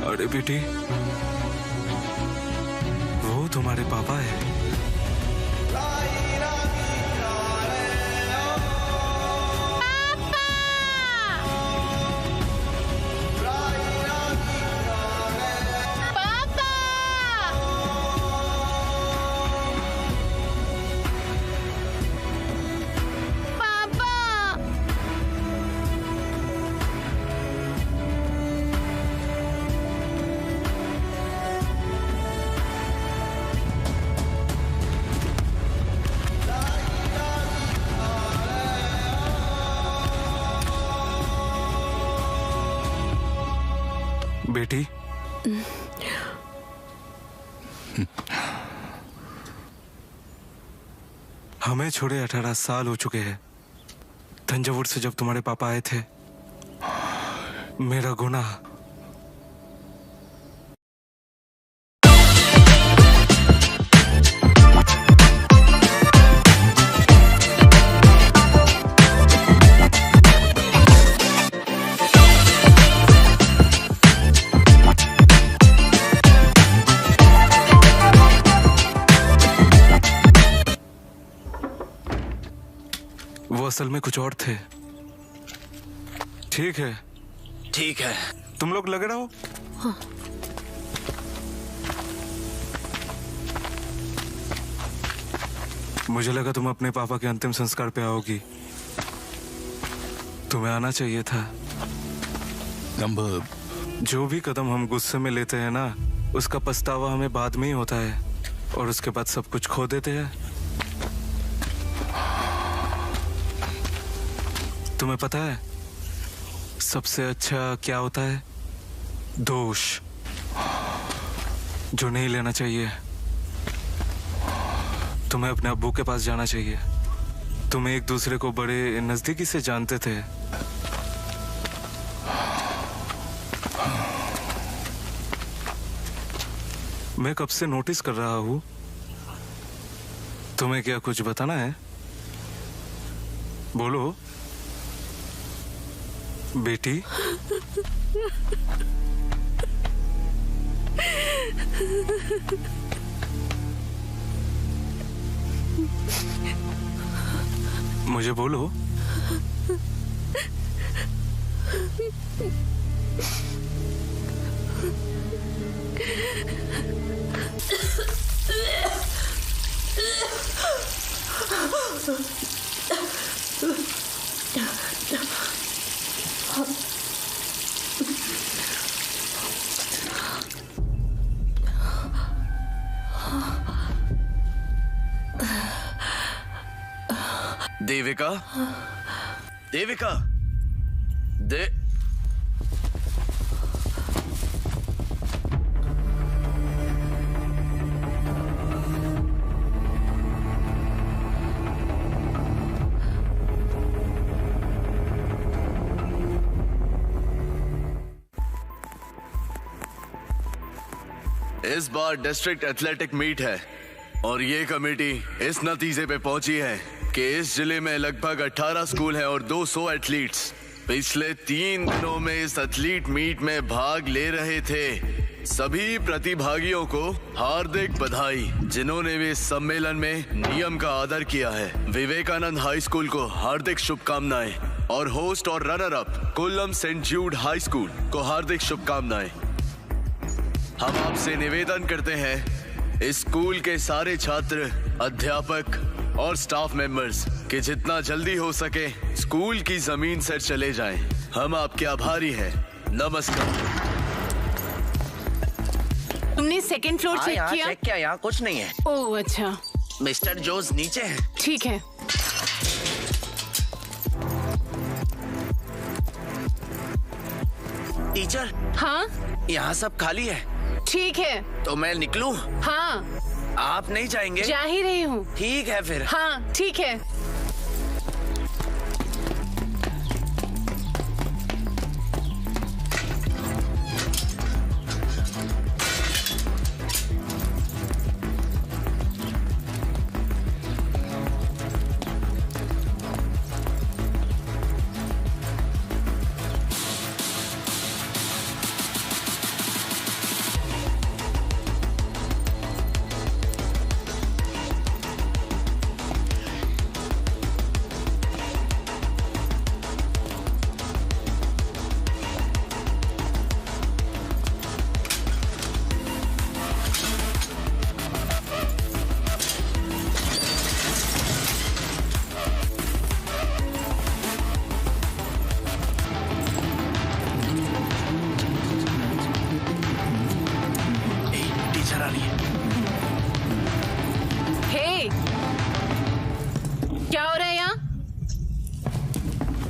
अरे बेटी, वो तुम्हारे पापा है। बेटी, हमें छोड़े 18 साल हो चुके हैं। तंजावुर से जब तुम्हारे पापा आए थे, मेरा गुनाह। वो असल में कुछ और थे। ठीक है, ठीक है। तुम लोग लगे रहो। हाँ। मुझे लगा तुम अपने पापा के अंतिम संस्कार पे आओगी। तुम्हें आना चाहिए था। जो भी कदम हम गुस्से में लेते हैं ना, उसका पछतावा हमें बाद में ही होता है और उसके बाद सब कुछ खो देते हैं। तुम्हें पता है सबसे अच्छा क्या होता है? दोष जो नहीं लेना चाहिए। तुम्हें अपने अब्बू के पास जाना चाहिए। तुम एक दूसरे को बड़े नजदीकी से जानते थे। मैं कब से नोटिस कर रहा हूं। तुम्हें क्या कुछ बताना है? बोलो बेटी। मुझे बोलो। देविका, देविका, इस बार डिस्ट्रिक्ट एथलेटिक मीट है और ये कमेटी इस नतीजे पे पहुंची है कि इस जिले में लगभग 18 स्कूल हैं और 200 एथलीट्स पिछले 3 दिनों में इस एथलीट मीट में भाग ले रहे थे। सभी प्रतिभागियों को हार्दिक बधाई जिन्होंने भी इस सम्मेलन में नियम का आदर किया है। विवेकानंद हाई स्कूल को हार्दिक शुभकामनाएं और होस्ट और runner up Kollam Saint Jude high school को हार्दिक शुभकामनाएं। हम आपसे निवेदन करते हैं इस स्कूल के सारे छात्र, अध्यापक और स्टाफ मेंबर्स कि जितना जल्दी हो सके स्कूल की जमीन से चले जाएं। हम आपके आभारी हैं। नमस्कार। तुमने सेकंड फ्लोर चेक किया? चेक किया, यहाँ कुछ नहीं है। ओह अच्छा। मिस्टर जोस नीचे है। ठीक है। टीचर। हाँ, यहाँ सब खाली है। ठीक है। तो मैं निकलूं? हाँ। आप नहीं जाएंगे? जा ही रही हूँ। ठीक है फिर। हाँ ठीक है।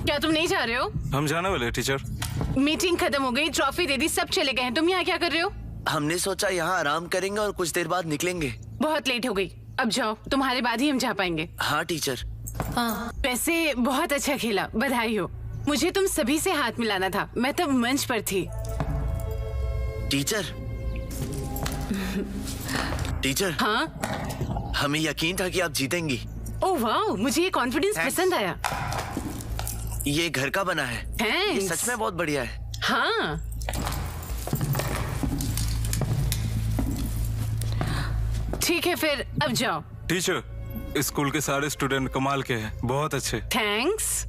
क्या तुम नहीं जा रहे हो? हम जाने वाले टीचर। मीटिंग खत्म हो गई, ट्रॉफी दे दी, सब चले गए हैं। तुम यहाँ क्या कर रहे हो? हमने सोचा यहाँ आराम करेंगे और कुछ देर बाद निकलेंगे। बहुत लेट हो गई, अब जाओ, तुम्हारे बाद ही हम जा पाएंगे। हाँ टीचर। हाँ, वैसे बहुत अच्छा खेला, बधाई हो। मुझे तुम सभी से हाथ मिलाना था, मैं तब मंच पर थी। टीचर। टीचर। हाँ, हमें यकीन था कि आप जीतेंगी। ओह वाह, मुझे ये कॉन्फिडेंस पसंद आया। ये घर का बना है। ये सच में बहुत बढ़िया है। हाँ। ठीक है फिर, अब जाओ। टीचर, स्कूल के सारे स्टूडेंट कमाल के हैं, बहुत अच्छे। थैंक्स।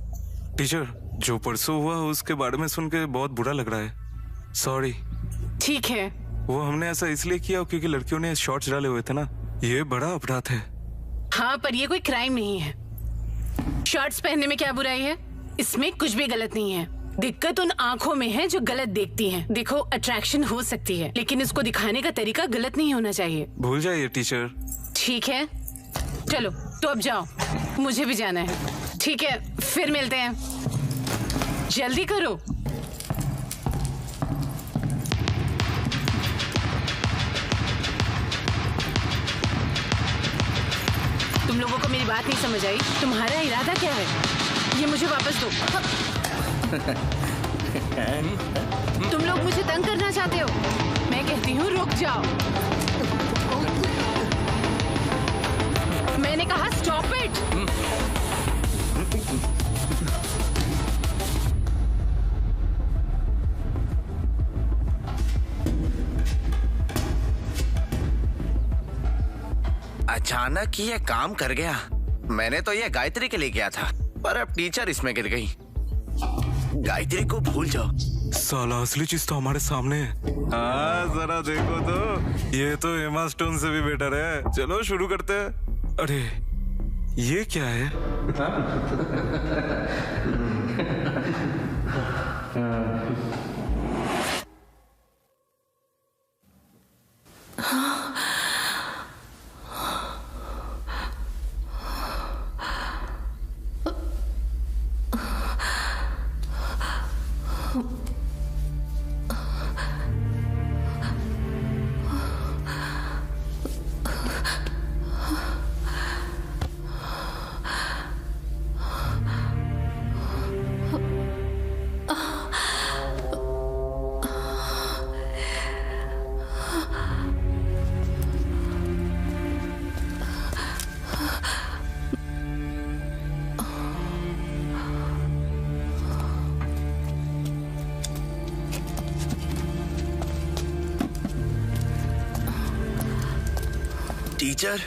टीचर, जो परसों हुआ उसके बारे में सुन के बहुत बुरा लग रहा है। सॉरी। ठीक है। वो हमने ऐसा इसलिए किया क्योंकि लड़कियों ने शॉर्ट्स डाले हुए थे ना। ये बड़ा अपराध है। हाँ, पर ये कोई क्राइम नहीं है। शॉर्ट्स पहनने में क्या बुराई है? इसमें कुछ भी गलत नहीं है। दिक्कत उन आंखों में है जो गलत देखती हैं। देखो, अट्रैक्शन हो सकती है, लेकिन इसको दिखाने का तरीका गलत नहीं होना चाहिए। भूल जाइए टीचर। ठीक है, चलो तो अब जाओ, मुझे भी जाना है। ठीक है, फिर मिलते हैं, जल्दी करो। तुम लोगों को मेरी बात नहीं समझ आई? तुम्हारा इरादा क्या है? ये मुझे वापस दो। तुम लोग मुझे तंग करना चाहते हो? मैं कहती हूँ रुक जाओ। मैंने कहा स्टॉप इट। अचानक ये काम कर गया। मैंने तो ये गायत्री के लिए किया था, पर अब टीचर इसमें गिर गई। गायत्री को भूल जाओ। साला असली चीज तो हमारे सामने है। हाँ, जरा देखो तो, ये तो एमा स्टोन से भी बेटर है। चलो शुरू करते हैं। अरे ये क्या है? टीचर,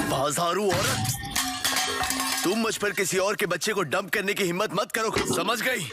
बाजारू औरत, तुम मुझ पर किसी और के बच्चे को डंप करने की हिम्मत मत करो, समझ गई?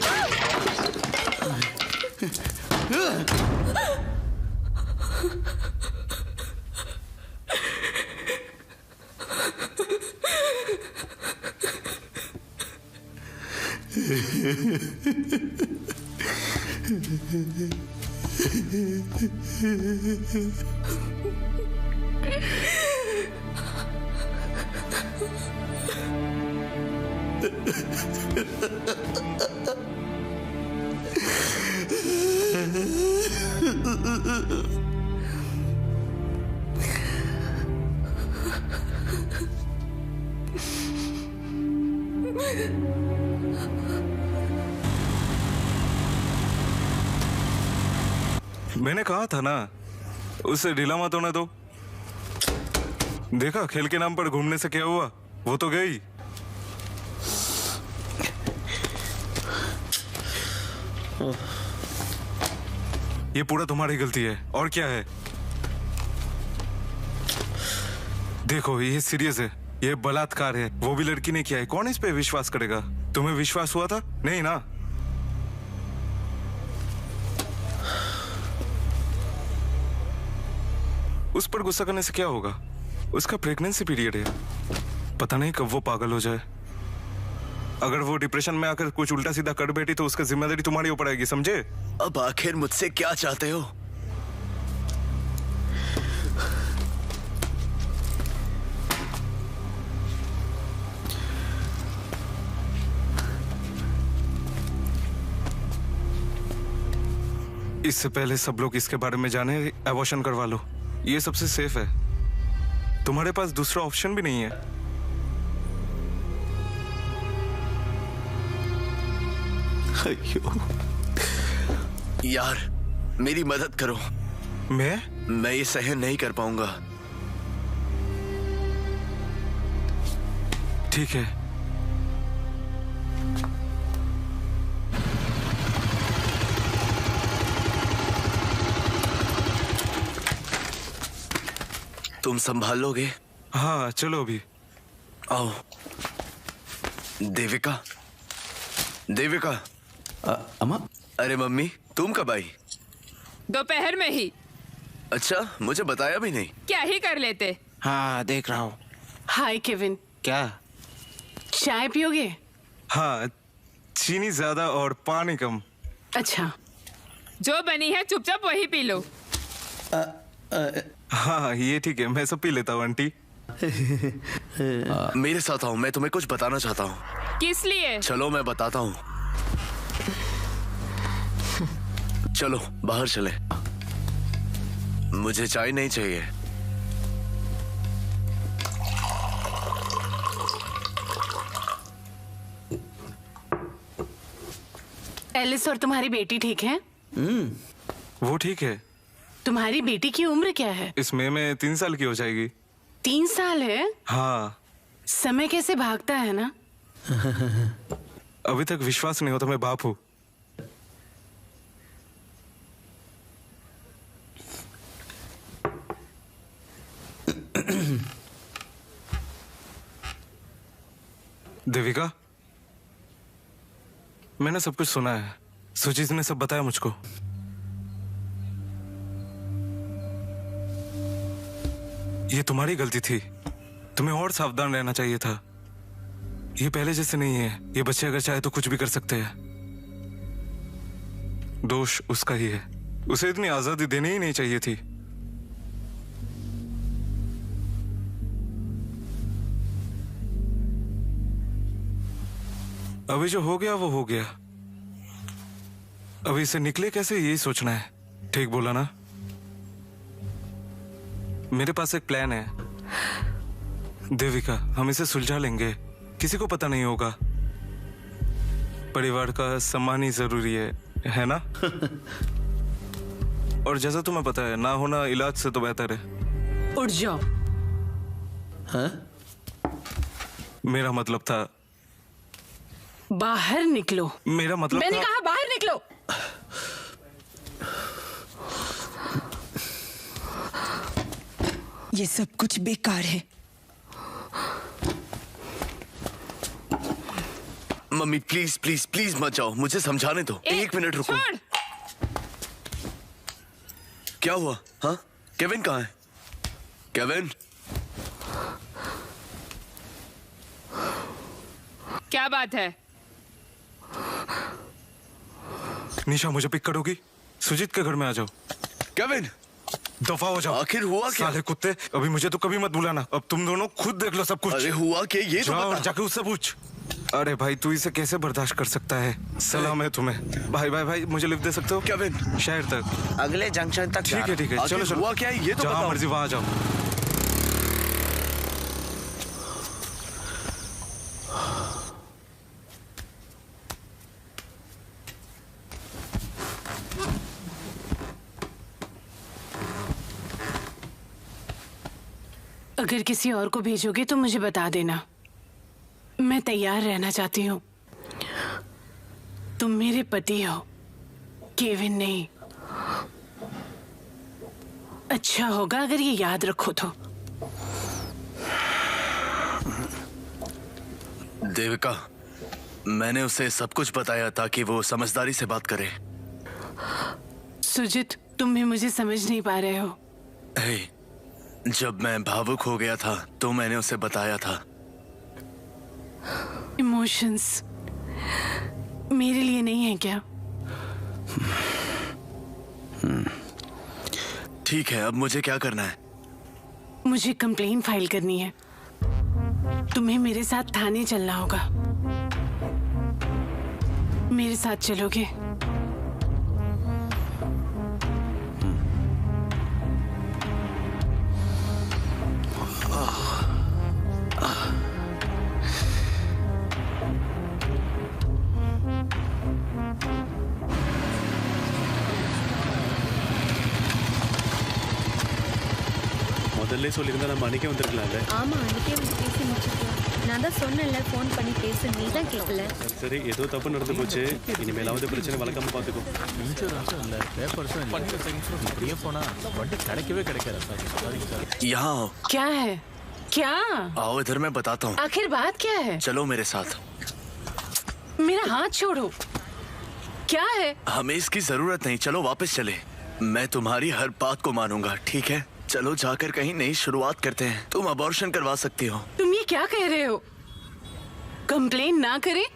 मैंने कहा था ना, उससे ढीला मत होने दो। देखा खेल के नाम पर घूमने से क्या हुआ, वो तो गई। ये पूरा तुम्हारी गलती है, और क्या है? देखो ये सीरियस है, ये बलात्कार है, वो भी लड़की ने किया है। कौन इस पे विश्वास करेगा? तुम्हें विश्वास हुआ था? नहीं ना? उस पर गुस्सा करने से क्या होगा? उसका प्रेगनेंसी पीरियड है, पता नहीं कब वो पागल हो जाए। अगर वो डिप्रेशन में आकर कुछ उल्टा सीधा कर बैठी तो उसका जिम्मेदारी तुम्हारी ऊपर आएगी, समझे? अब आखिर मुझसे क्या चाहते हो? इससे पहले सब लोग इसके बारे में जाने, एबॉर्शन करवा लो, ये सबसे सेफ है। तुम्हारे पास दूसरा ऑप्शन भी नहीं है। अयो यार, मेरी मदद करो। मैं ये सहन नहीं कर पाऊंगा। ठीक है, तुम संभाल लोगे? हाँ चलो अभी। आओ। देविका, देविका। अम्मा। अरे मम्मी, तुम कब आई? दोपहर में ही। अच्छा, मुझे बताया भी नहीं। क्या ही कर लेते। हाँ देख रहा हूँ। हाय केविन। क्या? चाय पियोगे? हाँ, चीनी ज्यादा और पानी कम। अच्छा। जो बनी है चुपचाप वही पी लो। हाँ ये ठीक है, मैं सब पी लेता हूँ आंटी। मेरे साथ आओ, मैं तुम्हें कुछ बताना चाहता हूँ। किस लिए? चलो मैं बताता हूँ। चलो बाहर चले। मुझे चाय नहीं चाहिए। एलिस और तुम्हारी बेटी ठीक है? वो ठीक है। तुम्हारी बेटी की उम्र क्या है? इस मई में 3 साल की हो जाएगी। 3 साल है? हाँ। समय कैसे भागता है ना। अभी तक विश्वास नहीं होता मैं बाप हूँ। देविका, मैंने सब कुछ सुना है। सुजीत ने सब बताया मुझको। ये तुम्हारी गलती थी, तुम्हें और सावधान रहना चाहिए था। ये पहले जैसे नहीं है। ये बच्चे अगर चाहे तो कुछ भी कर सकते हैं। दोष उसका ही है। उसे इतनी आजादी देनी ही नहीं चाहिए थी। अभी जो हो गया वो हो गया। अभी इसे निकले कैसे, यही सोचना है। ठीक बोला ना? मेरे पास एक प्लान है देविका, हम इसे सुलझा लेंगे। किसी को पता नहीं होगा। परिवार का सम्मान ही जरूरी है ना? और जैसा तुम्हें पता है, ना होना इलाज से तो बेहतर है। उठ जाओ। हाँ? मेरा मतलब था। बाहर निकलो। मेरा मतलब मैंने था... कहा बाहर निकलो। ये सब कुछ बेकार है। मम्मी प्लीज प्लीज प्लीज मत जाओ, मुझे समझाने दो। एक मिनट रुको। क्या हुआ? हाँ, केविन कहाँ है? केविन, क्या बात है? निशा मुझे पिक करोगी? सुजीत के घर में आ जाओ। केविन दफा हो जाओ। आखिर हुआ क्या? साले कुत्ते, अभी मुझे तो कभी मत बुलाना। अब तुम दोनों खुद देख लो सब कुछ। अरे हुआ क्या ये तो जाओ बता। जाके उससे पूछ। अरे भाई तू इसे कैसे बर्दाश्त कर सकता है? सलाम है तुम्हें। भाई भाई भाई मुझे लिफ्ट दे सकते हो? केविन शहर तक, अगले जंक्शन तक। ठीक है ठीक है, चलो चलो। हुआ क्या है ये तो जहाँ मर्जी वहाँ जाओ। अगर किसी और को भेजोगे तो मुझे बता देना। मैं तैयार रहना चाहती हूँ। तुम मेरे पति हो, केविन नहीं। अच्छा होगा अगर ये याद रखो तो। देविका, मैंने उसे सब कुछ बताया ताकि वो समझदारी से बात करे। सुजित, तुम भी मुझे समझ नहीं पा रहे हो। हे, जब मैं भावुक हो गया था तो मैंने उसे बताया था। इमोशंस मेरे लिए नहीं है क्या? ठीक है, अब मुझे क्या करना है? मुझे कंप्लेन फाइल करनी है। तुम्हें मेरे साथ थाने चलना होगा। मेरे साथ चलोगे? முதல்ல சொல்லியிருந்தா நம்ம அன்னைக்கே வந்திருக்கலாம்ல. ஆமா, அன்னைக்கே வந்து பேசி முடிச்சிருக்கலாம். நான் தான் சொன்னேன்ல, ஃபோன் பண்ணி பேசு, நீ தான் கேட்கல. சரி, ஏதோ தப்பு நடந்து போச்சு. இனிமேலாவது பிரச்சனை வளர்க்காம பாத்துக்கோ. இன்சூரன்ஸும் இல்ல, பேப்பர்ஸும் இல்ல. இப்படியே போனா வண்டி கிடைக்கவே கிடைக்காது சார். यहाँ आओ। क्या है? क्या? आओ इधर, मैं बताता हूँ। आखिर बात क्या है? चलो मेरे साथ। मेरा हाथ छोड़ो। क्या है? हमें इसकी जरूरत नहीं, चलो वापस चले। मैं तुम्हारी हर बात को मानूंगा, ठीक है? चलो जाकर कहीं नई शुरुआत करते हैं। तुम अबॉर्शन करवा सकती हो। तुम ये क्या कह रहे हो? कंप्लेन ना करें?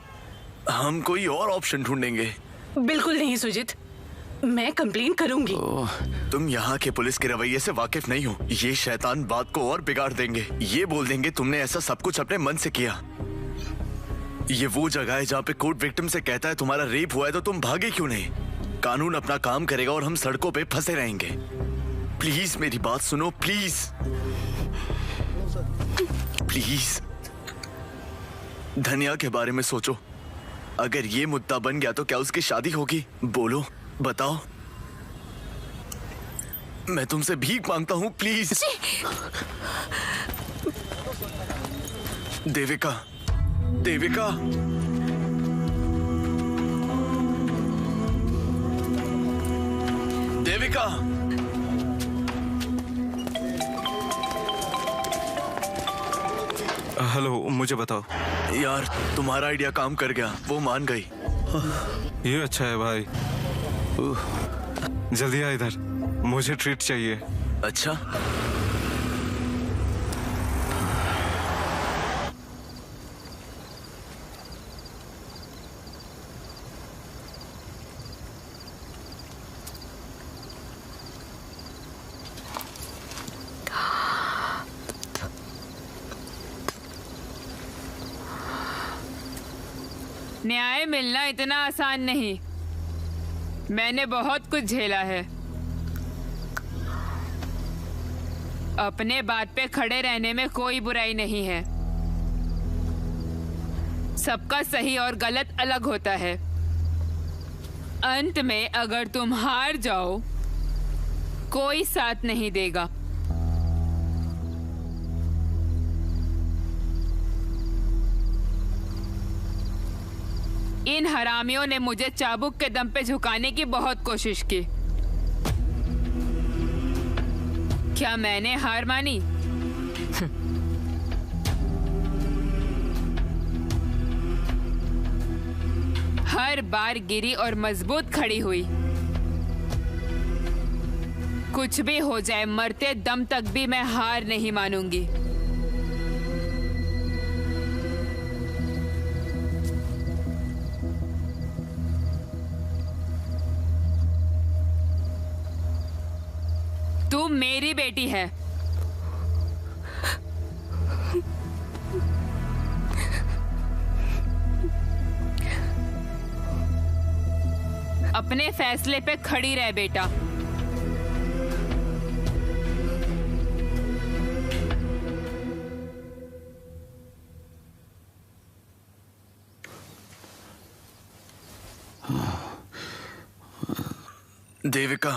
हम कोई और ऑप्शन ढूंढेंगे। बिल्कुल नहीं सुजीत, मैं कंप्लेन करूंगी। तुम यहाँ के पुलिस के रवैये से वाकिफ नहीं हो। ये शैतान बात को और बिगाड़ देंगे। ये बोल देंगे तुमने ऐसा सब कुछ अपने मन से किया। ये वो जगह है जहाँ पे कोर्ट विक्टिम से कहता है तुम्हारा रेप हुआ है तो तुम भागे क्यों नहीं? कानून अपना काम करेगा और हम सड़कों पे फंसे रहेंगे। प्लीज मेरी बात सुनो, प्लीज प्लीज। धनिया के बारे में सोचो। अगर ये मुद्दा बन गया तो क्या उसकी शादी होगी? बोलो, बताओ। मैं तुमसे भीख मांगता हूं, प्लीज। देविका, देविका। देविका। हेलो, मुझे बताओ। यार तुम्हारा आइडिया काम कर गया, वो मान गई। ये अच्छा है भाई। जल्दी आ इधर, मुझे ट्रीट चाहिए। अच्छा, न्याय मिलना इतना आसान नहीं। मैंने बहुत कुछ झेला है। अपने बात पे खड़े रहने में कोई बुराई नहीं है। सबका सही और गलत अलग होता है। अंत में अगर तुम हार जाओ, कोई साथ नहीं देगा। इन हरामियों ने मुझे चाबुक के दम पे झुकाने की बहुत कोशिश की। क्या मैंने हार मानी? हर बार गिरी और मजबूत खड़ी हुई। कुछ भी हो जाए, मरते दम तक भी मैं हार नहीं मानूंगी। तू मेरी बेटी है। अपने फैसले पे खड़ी रह बेटा। देविका,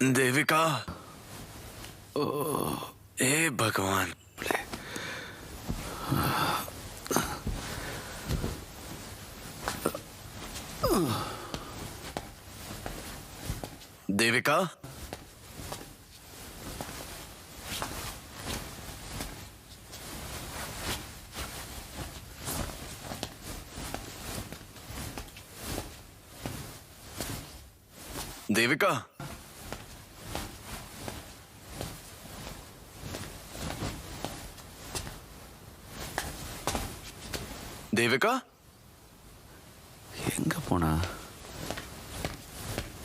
देविका, हे भगवान। देविका, देविका, देविका, எங்க போனா?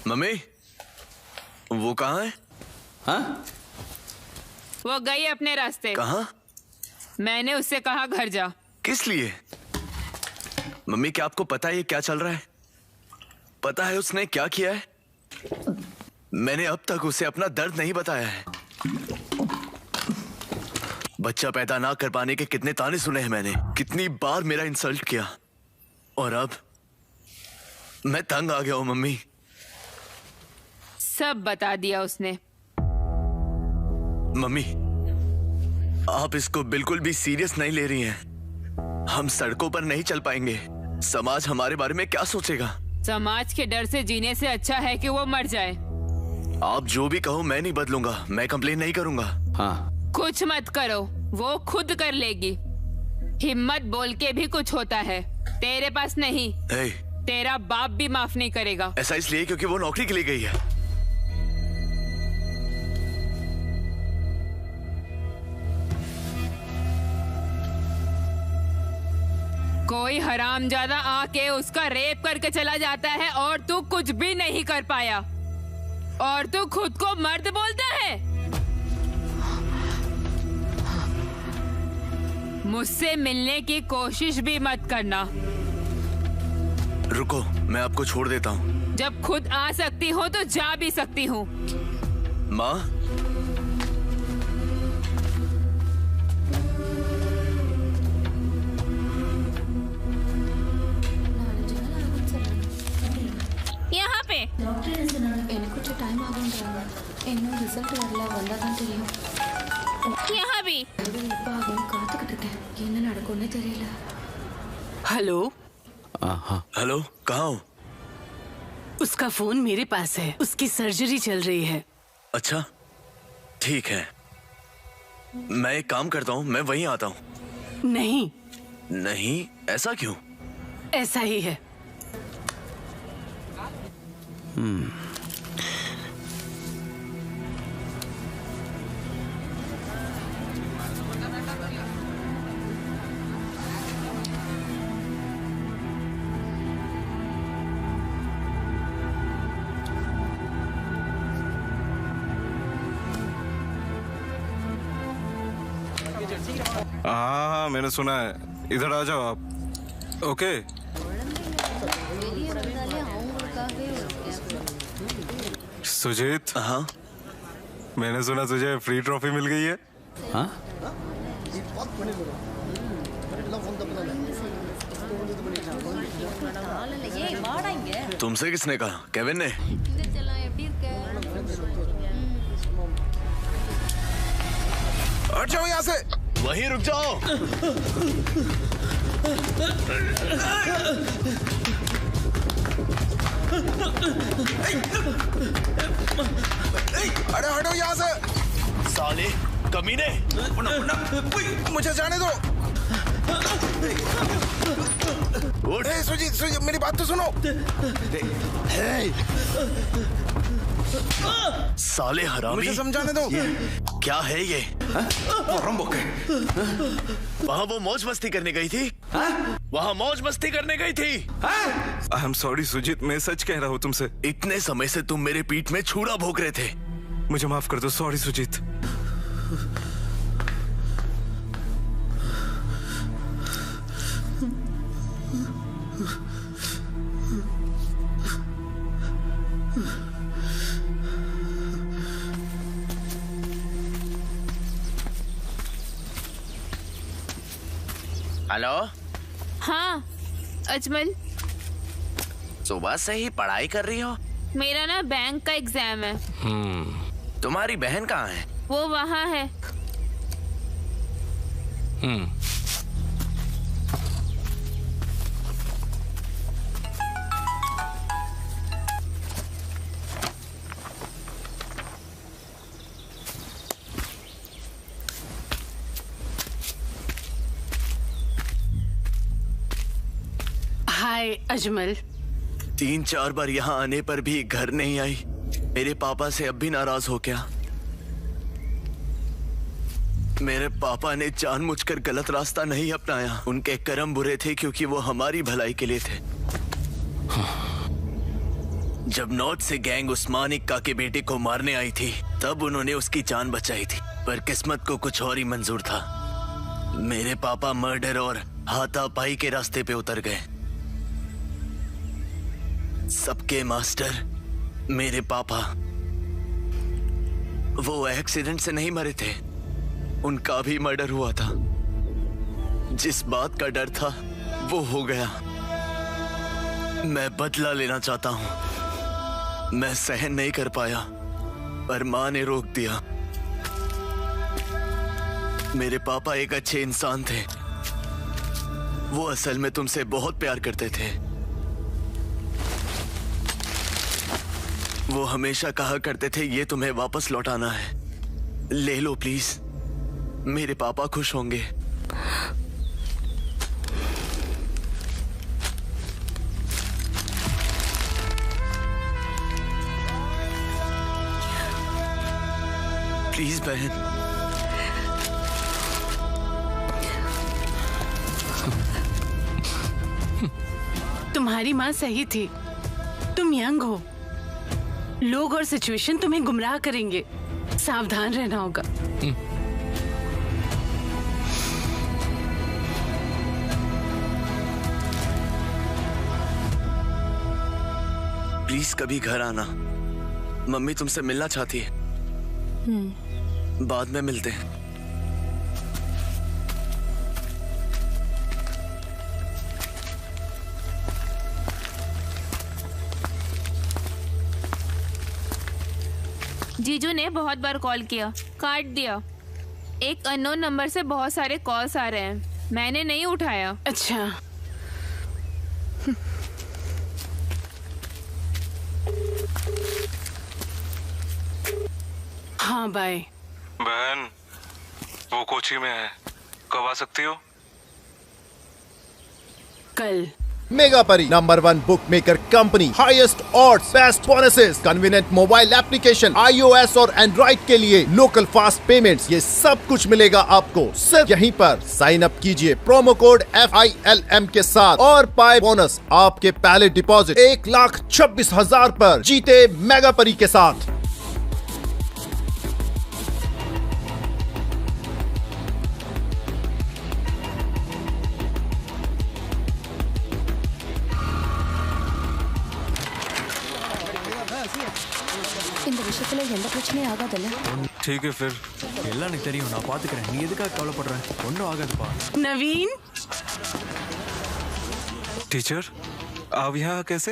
मम्मी, वो कहाँ है? हाँ? वो गई अपने रास्ते। कहाँ? मैंने उससे कहा घर जा। किस लिए? मम्मी, क्या आपको पता है ये क्या चल रहा है? पता है उसने क्या किया है? मैंने अब तक उसे अपना दर्द नहीं बताया है। बच्चा पैदा ना कर पाने के कितने ताने सुने हैं मैंने, कितनी बार मेरा इंसल्ट किया, और अब मैं तंग आ गया हूं मम्मी। सब बता दिया उसने। मम्मी, आप इसको बिल्कुल भी सीरियस नहीं ले रही हैं। हम सड़कों पर नहीं चल पाएंगे। समाज हमारे बारे में क्या सोचेगा? समाज के डर से जीने से अच्छा है कि वो मर जाए। आप जो भी कहो मैं नहीं बदलूंगा, मैं कंप्लेन नहीं करूंगा। हाँ। कुछ मत करो, वो खुद कर लेगी। हिम्मत बोल के भी कुछ होता है, तेरे पास नहीं। तेरा बाप भी माफ नहीं करेगा। ऐसा इसलिए क्योंकि वो नौकरी के लिए गई है। कोई हरामजादा आके उसका रेप करके चला जाता है और तू कुछ भी नहीं कर पाया, और तू खुद को मर्द बोलता है। मुझसे मिलने की कोशिश भी मत करना। रुको, मैं आपको छोड़ देता हूँ। जब खुद आ सकती हो तो जा भी सकती हूँ। माँ, यहाँ पे टाइम यहाँ भी। हेलो। हेलो, कहाँ हो? उसका फोन मेरे पास है, उसकी सर्जरी चल रही है। अच्छा, ठीक है। मैं एक काम करता हूँ, मैं वहीं आता हूँ। नहीं। नहीं? ऐसा क्यों? ऐसा ही है। हाँ, मैंने सुना है। इधर आ जाओ आप। ओके। सुजीत। हाँ, मैंने सुना तुझे फ्री ट्रॉफी मिल गई है। हाँ? तुमसे किसने कहा? केविन ने? हट जाओ यहाँ से। वहीं रुक जाओ। अरे हटो यहाँ से। साले कमीने। मुझे जाने दो। सुजीत मेरी बात तो सुनो। साले हरामी, मुझे समझाने दो। क्या है ये? वहाँ वो मौज मस्ती करने गई थी। वहाँ मौज मस्ती करने गई थी। आई एम सॉरी सुजीत, मैं सच कह रहा हूँ तुमसे। इतने समय से तुम मेरे पीठ में छुरा भोंक रहे थे। मुझे माफ कर दो। सॉरी सुजीत। हेलो। हाँ अजमल, सुबह से ही पढ़ाई कर रही हो? मेरा ना बैंक का एग्जाम है। तुम्हारी बहन कहाँ है? वो वहाँ है। हाय अजमल। 3-4 बार यहाँ आने पर भी घर नहीं आई। मेरे पापा से अब भी नाराज हो क्या? मेरे पापा ने जानबूझकर गलत रास्ता नहीं अपनाया। उनके कर्म बुरे थे क्योंकि वो हमारी भलाई के लिए थे। जब नॉर्थ से गैंग उस्मान इक्का के बेटे को मारने आई थी तब उन्होंने उसकी जान बचाई थी, पर किस्मत को कुछ और ही मंजूर था। मेरे पापा मर्डर और हाथापाई के रास्ते पे उतर गए। सबके मास्टर मेरे पापा। वो एक्सीडेंट से नहीं मरे थे, उनका भी मर्डर हुआ था। जिस बात का डर था वो हो गया। मैं बदला लेना चाहता हूं। मैं सहन नहीं कर पाया पर मां ने रोक दिया। मेरे पापा एक अच्छे इंसान थे। वो असल में तुमसे बहुत प्यार करते थे। वो हमेशा कहा करते थे ये तुम्हें वापस लौटाना है, ले लो प्लीज। मेरे पापा खुश होंगे। प्लीज बहन। तुम्हारी माँ सही थी। तुम यंग हो, लोग और सिचुएशन तुम्हें गुमराह करेंगे। सावधान रहना होगा। प्लीज कभी घर आना। मम्मी तुमसे मिलना चाहती है। बाद में मिलते हैं। जीजू ने बहुत बार कॉल किया, काट दिया। एक अननोन नंबर से बहुत सारे कॉल्स आ रहे हैं, मैंने नहीं उठाया। अच्छा। हाँ बाय। बहन वो कोची में है, कब आ सकती हो? कल। मेगा परी number 1 book maker company, highest odds, best bonuses, convenient mobile application, iOS और एंड्रॉइड के लिए लोकल फास्ट पेमेंट्स, ये सब कुछ मिलेगा आपको सिर्फ यहीं पर। साइन अप कीजिए प्रोमो कोड FILM के साथ और पाए बोनस। आपके पहले डिपॉजिट 1,26,000 पर जीते मेगा परी के साथ। இந்த விஷயத்துல எந்த பிரச்சனையும் ஆகாதல்ல? ठीक है फिर எல்லாம் எனக்கு தெரியும், நான் பாத்துக்கிறேன். நீ எதுக்காக கவலைப்படுற? ஒன்றும் ஆகாதுப்பா. नवीन, टीचर आप यहाँ कैसे?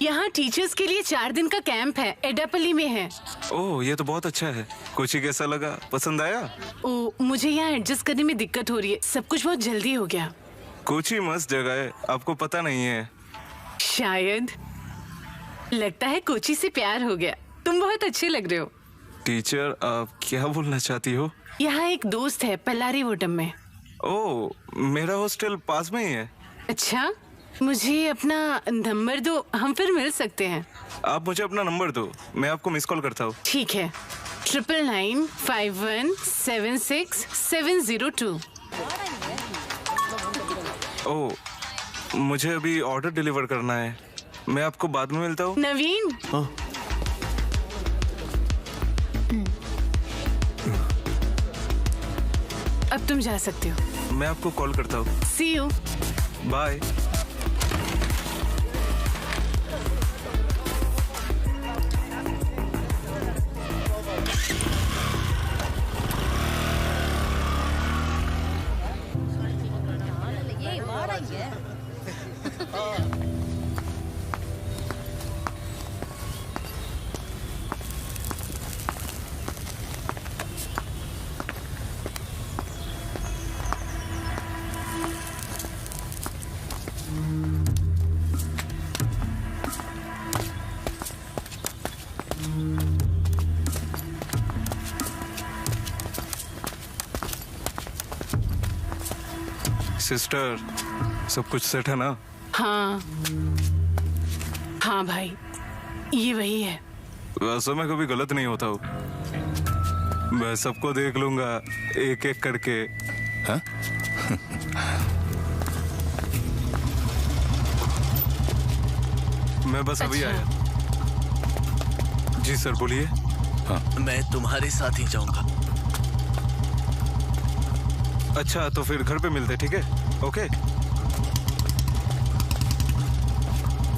यहाँ टीचर्स के लिए 4 दिन का कैंप है, एडापल्ली में है। ओह, ये तो बहुत अच्छा है। कोची कैसा लगा, पसंद आया? ओ, मुझे यहाँ एडजस्ट करने में दिक्कत हो रही है, सब कुछ बहुत जल्दी हो गया। कोची मस्त जगह है, आपको पता नहीं है। शायद। लगता है कोची से प्यार हो गया। तुम बहुत अच्छे लग रहे हो। टीचर, आप क्या बोलना चाहती हो? यहाँ एक दोस्त है पल्लारीवोटम में। ओह, मेरा हॉस्टल पास में ही है। अच्छा, मुझे अपना नंबर दो, हम फिर मिल सकते हैं। आप मुझे अपना नंबर दो, मैं आपको मिस कॉल करता हूँ। ठीक है, 9991766702। ओह, मुझे अभी ऑर्डर डिलीवर करना है, मैं आपको बाद में मिलता हूँ। नवीन। अब तुम जा सकते हो। मैं आपको कॉल करता हूँ। See you. बाय। सिस्टर, सब कुछ सेट है ना? हाँ हाँ भाई, ये वही है। वैसे मैं कभी गलत नहीं होता हूँ, मैं सबको देख लूंगा एक एक करके। हाँ? मैं बस अभी आया। जी सर, बोलिए। हाँ, मैं तुम्हारे साथ ही जाऊंगा। अच्छा, तो फिर घर पे मिलते, ठीक है? ओके,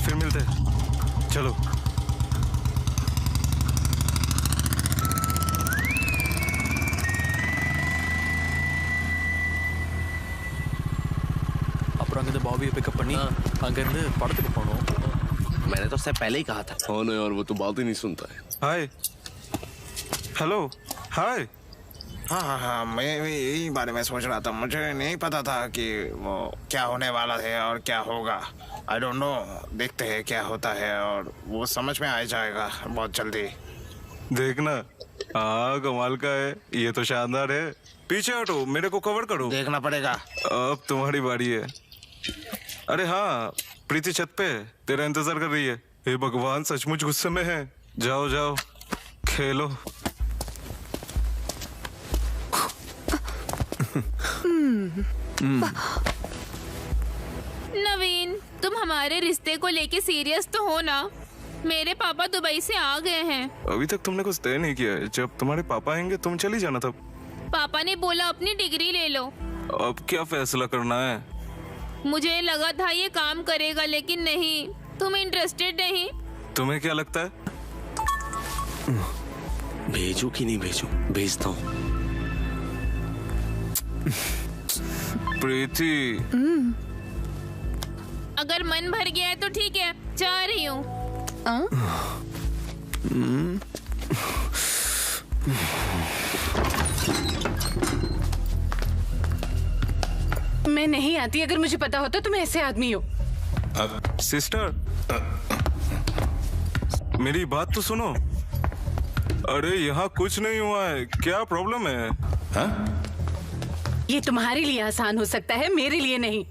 फिर मिलते, चलो। அப்புறம் அங்க பாபியை பிக்கப் பண்ணி அங்க இருந்து படத்துக்கு போனோம்। मैंने तो उससे पहले ही कहा था। हाँ ना यार, वो तो बात ही नहीं सुनता है। हाय, हेलो, हाय। हाँ हाँ हाँ, मैं भी यही बारे में सोच रहा था। मुझे नहीं पता था कि वो क्या होने वाला है और क्या होगा। आई डोंट नो, देखते हैं क्या होता है और वो समझ में आ जाएगा बहुत जल्दी। देखना, हाँ कमाल का है, ये तो शानदार है। पीछे हटो, मेरे को कवर करो। देखना पड़ेगा। अब तुम्हारी बारी है। अरे हाँ, प्रीति छत पे तेरा इंतजार कर रही है। हे भगवान, सचमुच गुस्से में है। जाओ जाओ, खेलो। नवीन, तुम हमारे रिश्ते को लेके सीरियस तो हो ना? मेरे पापा दुबई से आ गए हैं। अभी तक तुमने कुछ तय नहीं किया है। जब तुम्हारे पापा आएंगे तुम चली जाना तब। पापा ने बोला अपनी डिग्री ले लो। अब क्या फैसला करना है? मुझे लगा था ये काम करेगा, लेकिन नहीं। तुम इंटरेस्टेड नहीं? तुम्हें क्या लगता है? भेजू कि नहीं भेजू? भेजता हूँ। प्रीति, अगर मन भर गया है तो ठीक है, जा रही हूँ। मैं नहीं आती। अगर मुझे पता होता तुम ऐसे आदमी हो। सिस्टर, मेरी बात तो सुनो। अरे यहाँ कुछ नहीं हुआ है, क्या प्रॉब्लम है? हाँ? ये तुम्हारे लिए आसान हो सकता है, मेरे लिए नहीं।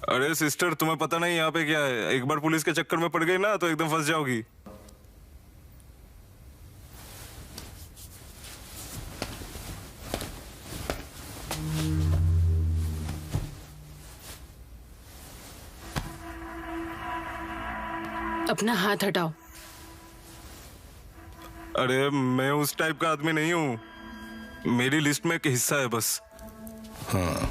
अरे सिस्टर, तुम्हें पता नहीं यहाँ पे क्या है? एक बार पुलिस के चक्कर में पड़ गई ना तो एकदम फंस जाओगी। अपना हाथ हटाओ। अरे मैं उस टाइप का आदमी नहीं हूँ, मेरी लिस्ट में एक हिस्सा है बस। हाँ।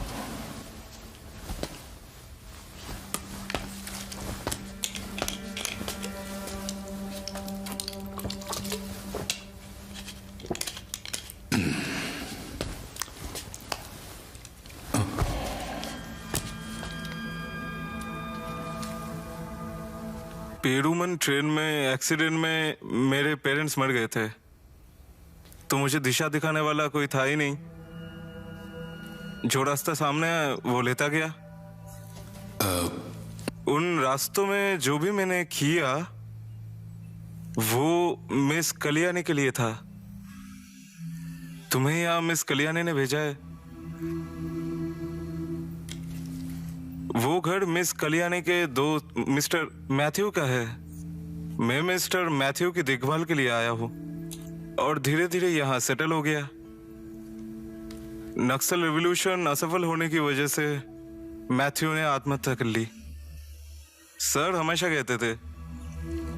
पेरूमन ट्रेन में एक्सीडेंट में मेरे पेरेंट्स मर गए थे, तो मुझे दिशा दिखाने वाला कोई था ही नहीं। जो रास्ता सामने है वो लेता गया। उन रास्तों में जो भी मैंने किया वो मिस कल्याणी के लिए था। तुम्हें यहाँ मिस कल्याणी ने भेजा है। वो घर मिस कल्याणी के दोस्त मिस्टर मैथ्यू का है। मैं मिस्टर मैथ्यू की देखभाल के लिए आया हूँ और धीरे धीरे यहाँ सेटल हो गया। नक्सल रिवॉल्यूशन असफल होने की वजह से मैथ्यू ने आत्महत्या कर ली। सर हमेशा कहते थे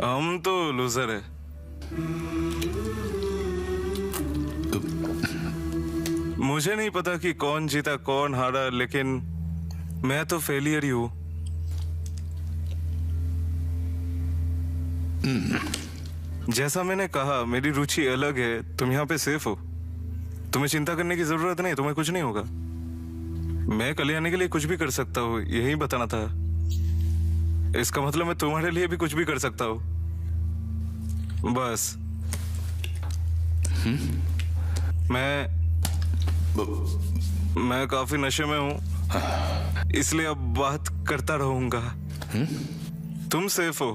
हम तो लूजर है। मुझे नहीं पता कि कौन जीता कौन हारा, लेकिन मैं तो फेलियर ही हूं। जैसा मैंने कहा मेरी रुचि अलग है। तुम यहाँ पे सेफ हो, तुम्हें चिंता करने की जरूरत नहीं, तुम्हें कुछ नहीं होगा। मैं कल्याणी के लिए कुछ भी कर सकता हूँ, यही बताना था। इसका मतलब मैं तुम्हारे लिए भी कुछ भी कर सकता हूँ। बस मैं काफी नशे में हूँ, इसलिए अब बात करता रहूंगा। तुम सेफ हो।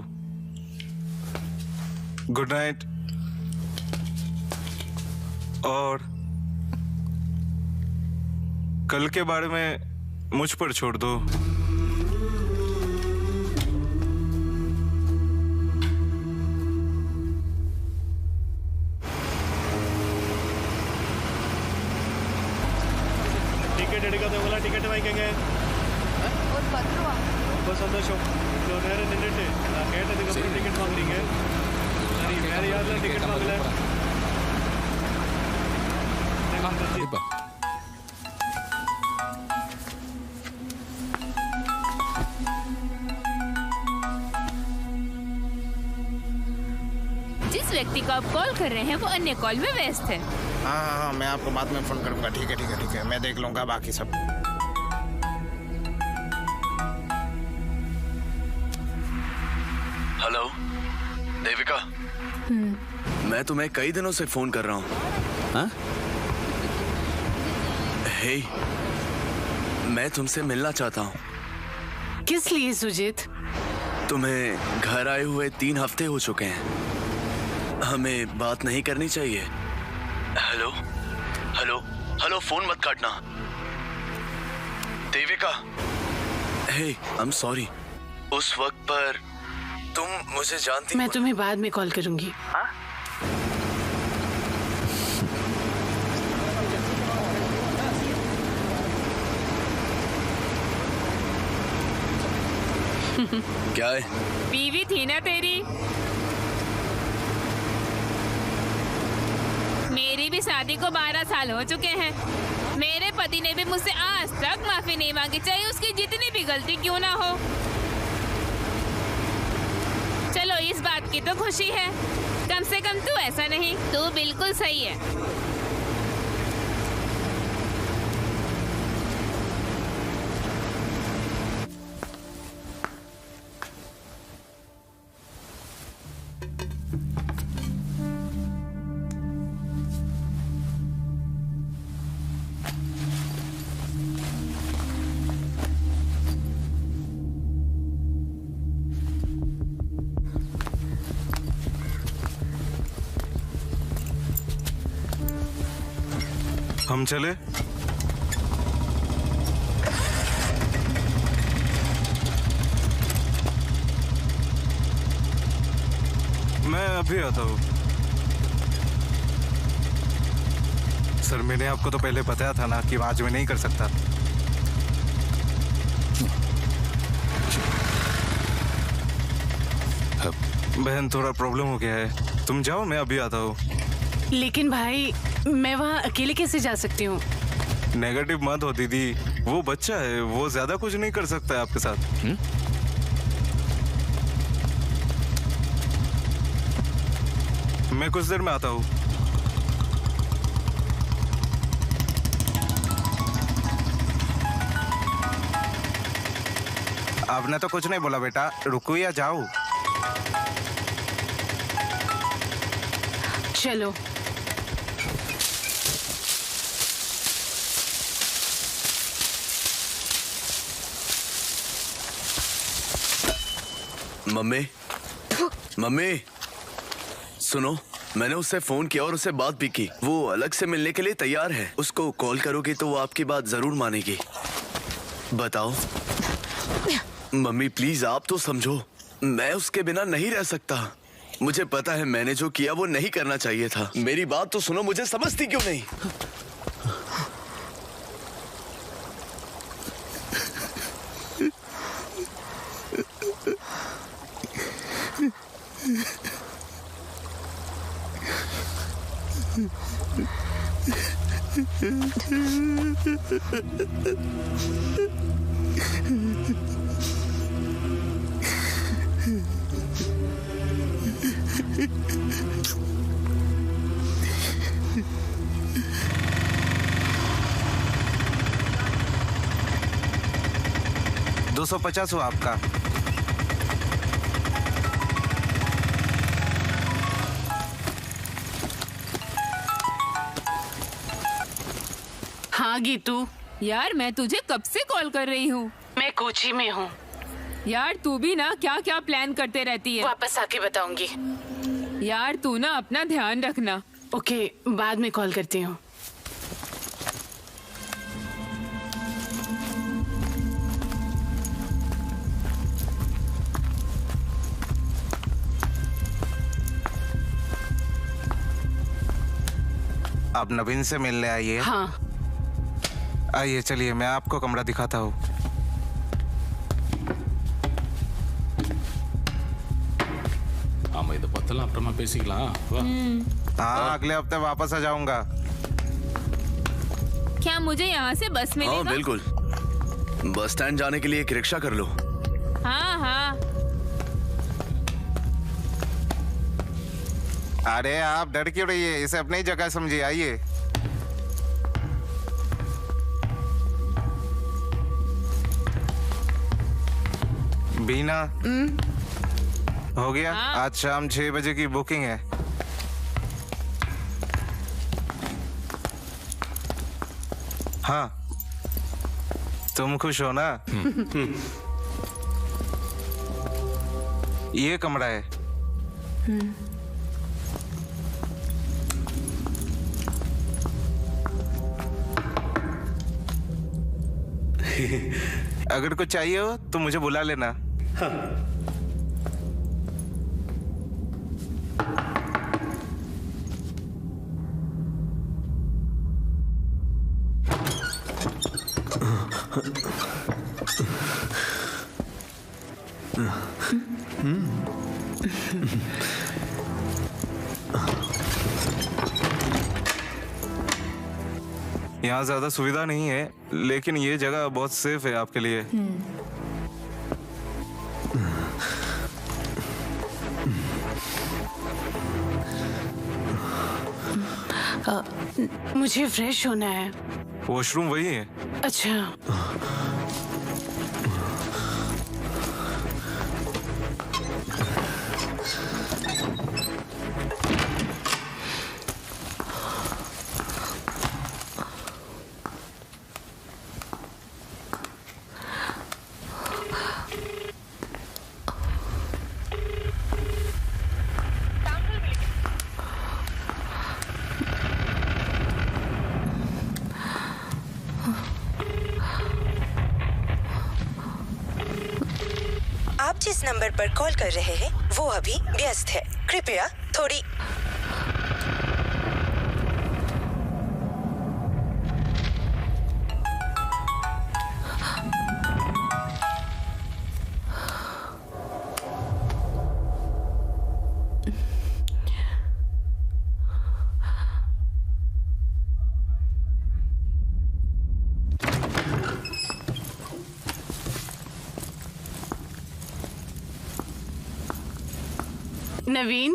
Good night. और कल के बारे में मुझ पर छोड़ दो। ಟಿಕೆಟ್ ಹಿಡಿಕೋದೇವಲ್ಲ ಟಿಕೆಟ್ ವಾಯ್ಕಂಗೆ ரொம்ப சந்தோஷம். இவ்வளோ நேரம் நின்றுட்டு நான் கேட்டதுக்கப்புறம் டிக்கெட் வாங்குறீங்க. சரி, வேற யாரெல்லாம் டிக்கெட் வாங்கல? जिस व्यक्ति को आप कॉल कर रहे हैं वो अन्य कॉल में व्यस्त है। हाँ, मैं आपको बाद में फोन करूंगा। ठीक है, मैं देख लूंगा बाकी सब। हेलो देविका, मैं तुम्हें कई दिनों से फोन कर रहा हूँ। हाँ? हे, मैं तुमसे मिलना चाहता हूँ। किस लिए सुजीत? तुम्हें घर आए हुए 3 हफ्ते हो चुके हैं। हमें बात नहीं करनी चाहिए? हेलो हेलो हेलो, फोन मत काटना। देविका, हे, आई एम सॉरी। उस वक्त पर तुम मुझे जानती। मैं तुम्हें बाद में कॉल करूंगी। हाँ? क्या है? बीवी थी ना तेरी? मेरी भी शादी को 12 साल हो चुके हैं। मेरे पति ने भी मुझसे आज तक माफी नहीं मांगी, चाहे उसकी जितनी भी गलती क्यों ना हो। चलो, इस बात की तो खुशी है, कम से कम तू ऐसा नहीं। तू बिल्कुल सही है। हम चले? मैं अभी आता हूँ। सर, मैंने आपको तो पहले बताया था ना कि आज मैं नहीं कर सकता। बहन, थोड़ा प्रॉब्लम हो गया है। तुम जाओ, मैं अभी आता हूँ। लेकिन भाई, मैं वहाँ अकेले कैसे जा सकती हूँ? नेगेटिव मत हो दीदी, वो बच्चा है, वो ज्यादा कुछ नहीं कर सकता है आपके साथ। मैं कुछ देर में आता हूँ। आपने तो कुछ नहीं बोला बेटा, रुको या जाओ। चलो। मम्मी, मम्मी, सुनो, मैंने उससे फोन किया और उससे बात भी की। वो अलग से मिलने के लिए तैयार है। उसको कॉल करोगे तो वो आपकी बात जरूर मानेगी। बताओ मम्मी, प्लीज आप तो समझो, मैं उसके बिना नहीं रह सकता। मुझे पता है मैंने जो किया वो नहीं करना चाहिए था। मेरी बात तो सुनो, मुझे समझती क्यों नहीं? $250 हुआ आपका। हाँ गीतू। यार मैं तुझे कब से कॉल कर रही हूँ। मैं कोची में हूँ। यार तू भी ना क्या क्या प्लान करते रहती है। वापस आके बताऊंगी। यार तू ना अपना ध्यान रखना। ओके, बाद में कॉल करती हूँ। आप नवीन से मिलने आइए। हाँ। आइए चलिए, मैं आपको कमरा दिखाता हूँ। ஆமா இத பத்தலாம் அப்புறமா பேசிக்கலாம் வா हाँ, अगले हफ्ते वापस आ जाऊंगा। क्या मुझे यहाँ से बस मिलेगा? हाँ बिल्कुल, बस स्टैंड जाने के लिए एक रिक्शा कर लो। हाँ हाँ। अरे आप डर क्यों रही है? इसे अपनी जगह समझिए। आइए। बीना, हो गया? आज शाम 6 बजे की बुकिंग है। हाँ, तुम खुश हो ना? ये कमरा है। अगर कुछ चाहिए हो तो मुझे बुला लेना। हाँ। यहाँ ज्यादा सुविधा नहीं है, लेकिन ये जगह बहुत सेफ है आपके लिए। मुझे फ्रेश होना है। वॉशरूम वही है। अच्छा। आप जिस नंबर पर कॉल कर रहे हैं वो अभी व्यस्त है। कृपया थोड़ी नवीन,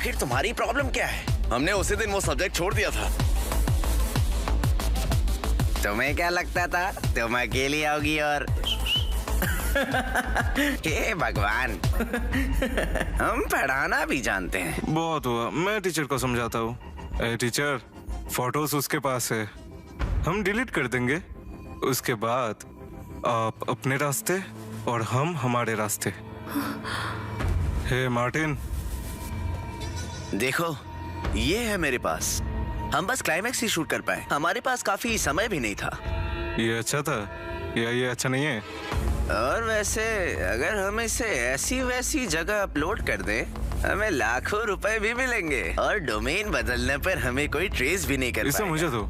आखिर तुम्हारी प्रॉब्लम क्या है? हमने उसी दिन वो सब्जेक्ट छोड़ दिया था। तुम्हें क्या लगता था तुम अकेली आओगी और हे भगवान, हम पढ़ाना भी जानते हैं। बहुत हुआ, मैं टीचर को समझाता हूँ। टीचर, फोटोज उसके पास है, हम डिलीट कर देंगे। उसके बाद आप अपने रास्ते और हम हमारे रास्ते। हे मार्टिन, देखो ये है मेरे पास। हम बस क्लाइमैक्स ही शूट कर पाए, हमारे पास काफी समय भी नहीं था। ये अच्छा था या ये अच्छा नहीं है? और वैसे अगर हम इसे ऐसी वैसी जगह अपलोड कर दें, हमें लाखों रुपए भी मिलेंगे और डोमेन बदलने पर हमें कोई ट्रेस भी नहीं कर इसे पाएगा। मुझे दो।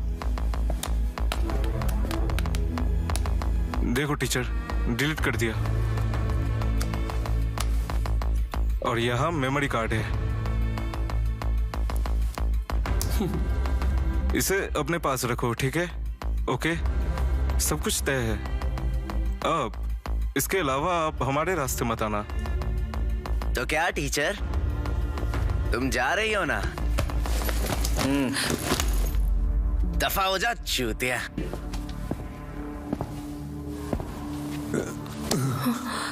देखो टीचर, डिलीट कर दिया। और यहाँ मेमोरी कार्ड है, इसे अपने पास रखो, ठीक है? ओके, सब कुछ तय है। अब इसके अलावा आप हमारे रास्ते मत आना। तो क्या टीचर, तुम जा रही हो ना? दफा हो जा चूतिया।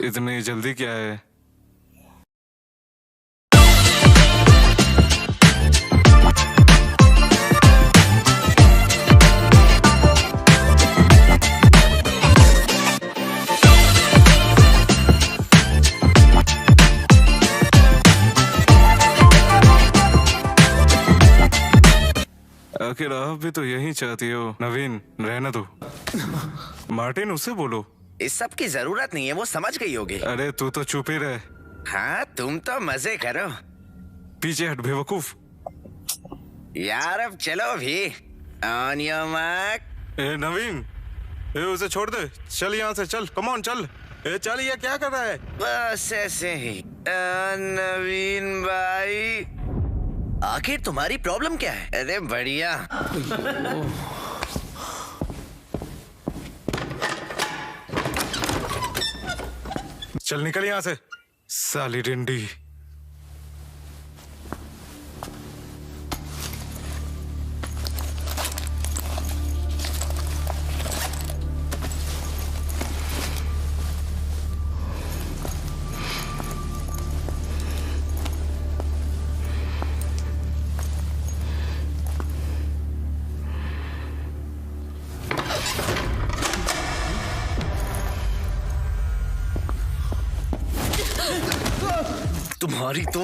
इतनी जल्दी क्या है? आखिर आप भी तो यही चाहती हो। नवीन, रहने दो। मार्टिन, उसे बोलो। इस सब की जरूरत नहीं है, वो समझ गई होगी। अरे तू तो चुप ही रहे। हाँ, तुम तो मजे करो। पीछे हट बेवकूफ। यार अब चलो भी। On your mark. ए नवीन, ए उसे छोड़ दे। चल यहाँ से, चल, कम ऑन, चल। ए चल, ये क्या कर रहा है? बस ऐसे ही। नवीन भाई, आखिर तुम्हारी प्रॉब्लम क्या है? अरे बढ़िया। चल निकल यहाँ से, साली डिंडी। तुम्हारी तो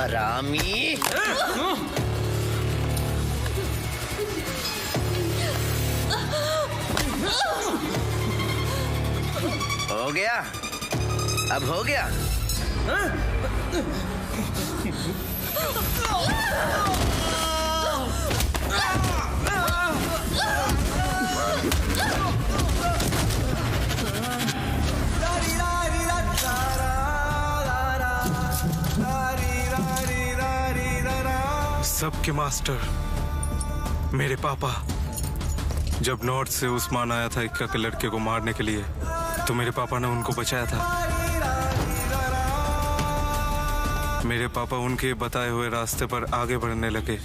हरामी। हो गया, अब हो गया। सबके मास्टर मेरे पापा। जब नॉर्थ से उस्मान आया था इक्का के लड़के को मारने के लिए, तो मेरे पापा ने उनको बचाया था। मेरे पापा उनके बताए हुए रास्ते पर आगे बढ़ने लगे।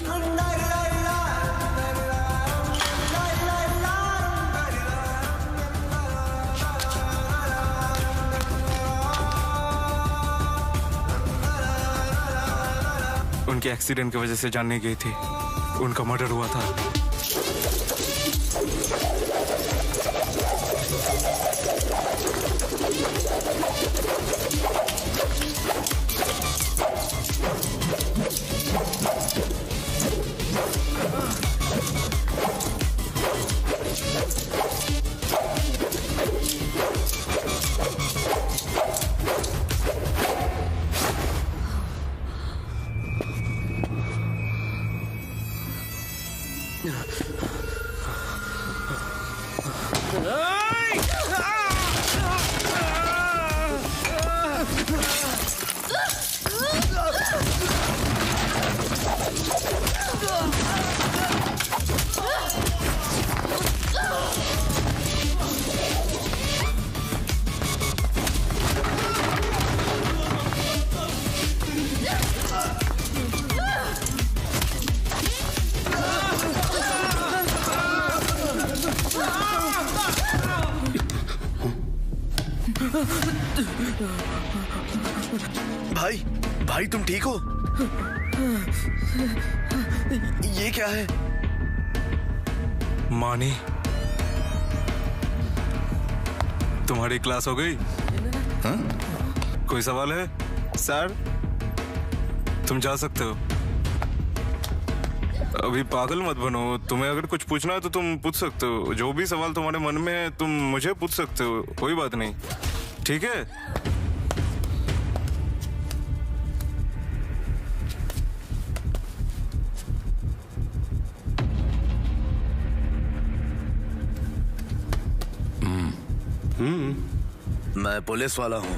उनके एक्सीडेंट की वजह से जान नहीं गई थी, उनका मर्डर हुआ था। भाई भाई तुम ठीक हो? ये क्या है? मानी, तुम्हारी क्लास हो गई? हाँ? कोई सवाल है? सर तुम जा सकते हो। अभी पागल मत बनो, तुम्हें अगर कुछ पूछना है तो तुम पूछ सकते हो। जो भी सवाल तुम्हारे मन में है तुम मुझे पूछ सकते हो, कोई बात नहीं, ठीक है? मैं पुलिस वाला हूँ।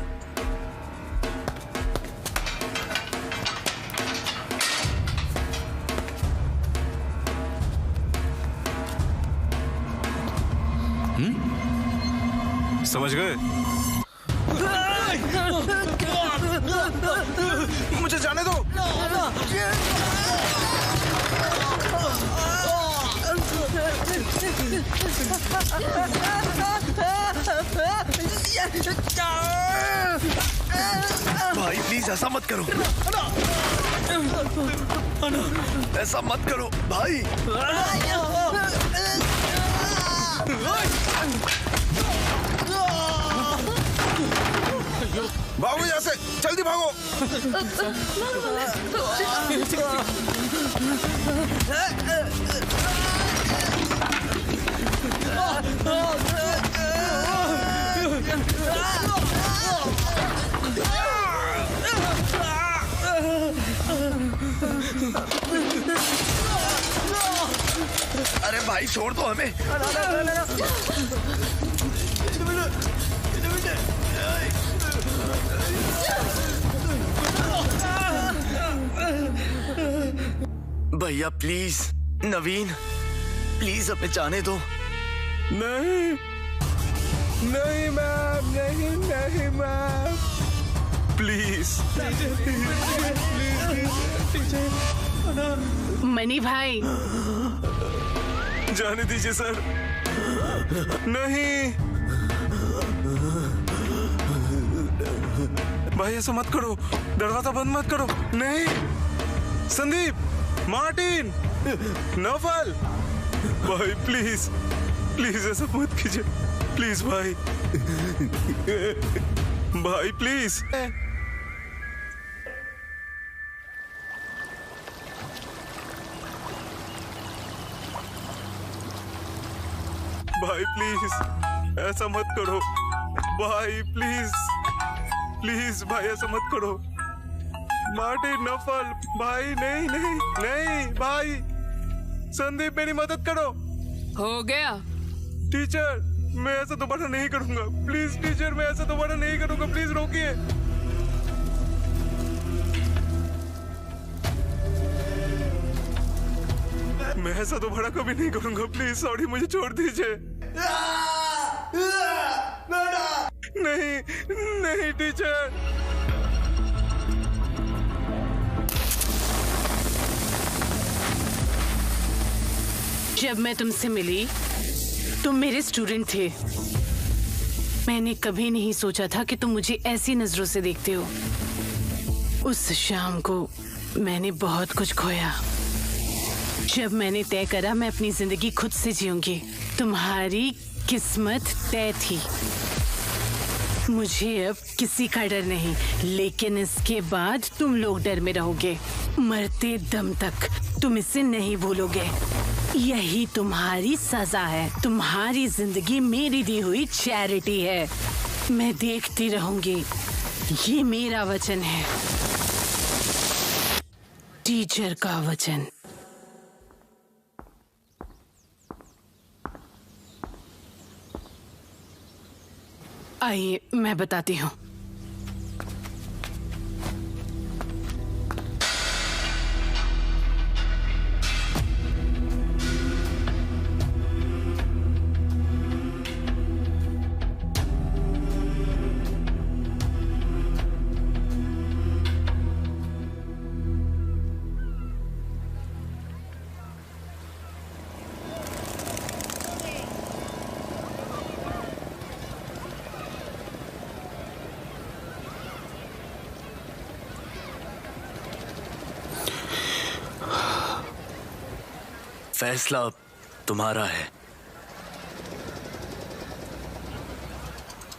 समझ गए? मुझे जाने दो। भाई प्लीज ऐसा मत करो, ऐसा मत करो भाई। भागो यहाँ से, जल्दी भागो। अरे भाई छोड़ दो हमें। भैया प्लीज, नवीन प्लीज हमें जाने दो। नहीं नहीं मैम, नहीं नहीं मैम, प्लीज। मनी भाई जाने दीजिए सर। नहीं भाई ऐसा मत करो, दरवाजा बंद मत करो। नहीं संदीप, मार्टिन, नौफल, भाई प्लीज प्लीज ऐसा मत कीजिए, प्लीज भाई, भाई प्लीज। भाई प्लीज ऐसा मत करो, भाई प्लीज प्लीज भाई ऐसा मत करो। मार्टिन, नफल, भाई नहीं नहीं नहीं भाई, संदीप मेरी मदद करो। हो गया टीचर, मैं ऐसा दोबारा नहीं करूंगा, प्लीज टीचर, मैं ऐसा दोबारा नहीं करूंगा, प्लीज रोकिए। मैं ऐसा दोबारा कभी नहीं करूंगा, प्लीज सॉरी, मुझे छोड़ दीजिए। नहीं नहीं टीचर। जब मैं तुमसे मिली तुम मेरे स्टूडेंट थे। मैंने कभी नहीं सोचा था कि तुम मुझे ऐसी नजरों से देखते हो। उस शाम को मैंने बहुत कुछ खोया। जब मैंने तय करा मैं अपनी जिंदगी खुद से जीऊंगी, तुम्हारी किस्मत तय थी। मुझे अब किसी का डर नहीं, लेकिन इसके बाद तुम लोग डर में रहोगे। मरते दम तक तुम इसे नहीं भूलोगे। यही तुम्हारी सजा है। तुम्हारी जिंदगी मेरी दी हुई चैरिटी है। मैं देखती रहूंगी, ये मेरा वचन है, टीचर का वचन। आइए मैं बताती हूँ। फैसला अब तुम्हारा है।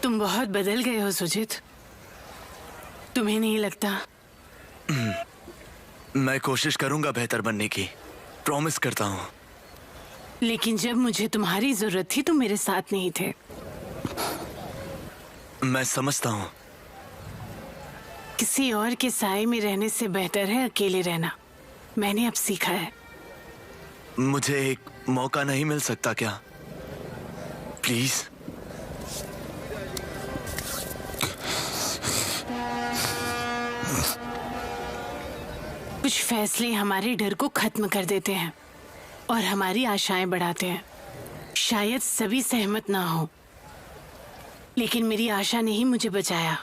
तुम बहुत बदल गए हो सुजीत, तुम्हें नहीं लगता? मैं कोशिश करूंगा बेहतर बनने की, प्रॉमिस करता हूँ। लेकिन जब मुझे तुम्हारी जरूरत थी तुम मेरे साथ नहीं थे। मैं समझता हूँ। किसी और के साए में रहने से बेहतर है अकेले रहना। मैंने अब सीखा है। मुझे एक मौका नहीं मिल सकता क्या? प्लीज। कुछ फैसले हमारे डर को खत्म कर देते हैं और हमारी आशाएं बढ़ाते हैं। शायद सभी सहमत ना हो, लेकिन मेरी आशा ने ही मुझे बचाया।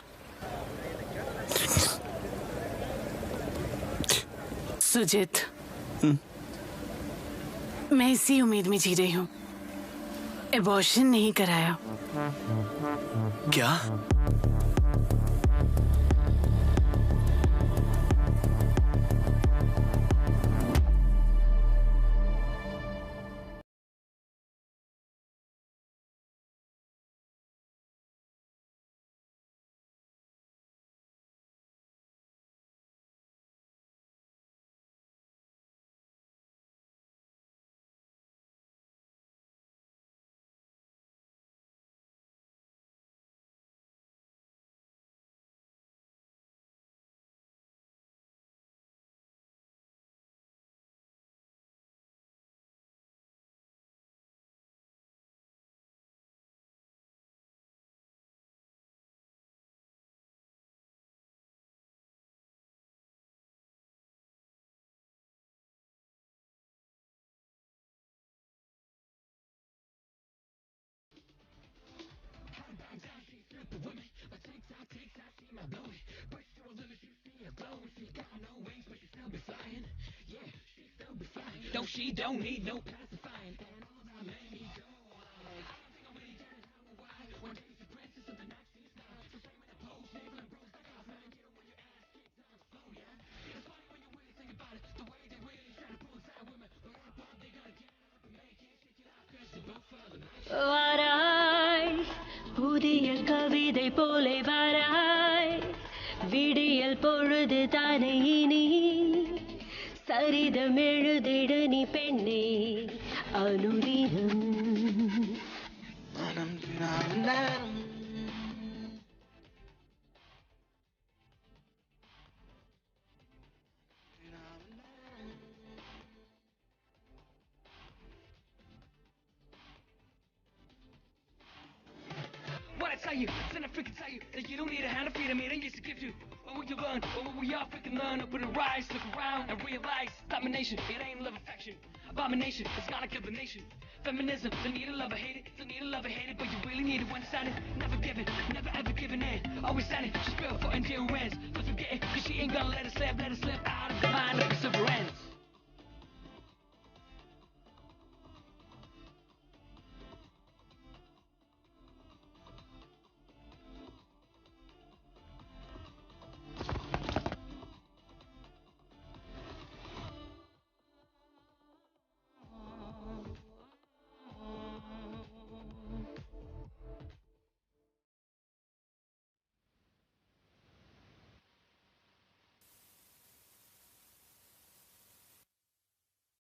सुजीत, मैं इसी उम्मीद में जी रही हूँ। एबॉर्शन नहीं कराया। क्या? No, she don't need no pacifying. வாராய் புதிய கவிதை போலே வாராய் விடியல் பொழுது தானே இனி சரிதம் எழுதிடு நீ பெண்ணே அனுதினம் What I tell you, then I freaking tell you that you don't need a hand to feed me, then used to give you. What will you learn? What will we all freaking learn? Open your eyes, look around and realize domination, it ain't love affection. Abomination, it's gonna kill the nation. Feminism, the need to love or hate it, the need to love or hate it, but you really need to understand it. Never giving, never ever giving in. Always standing, she's built for endurance. But forget it, cause she ain't gonna let it slip out of the mind of perseverance.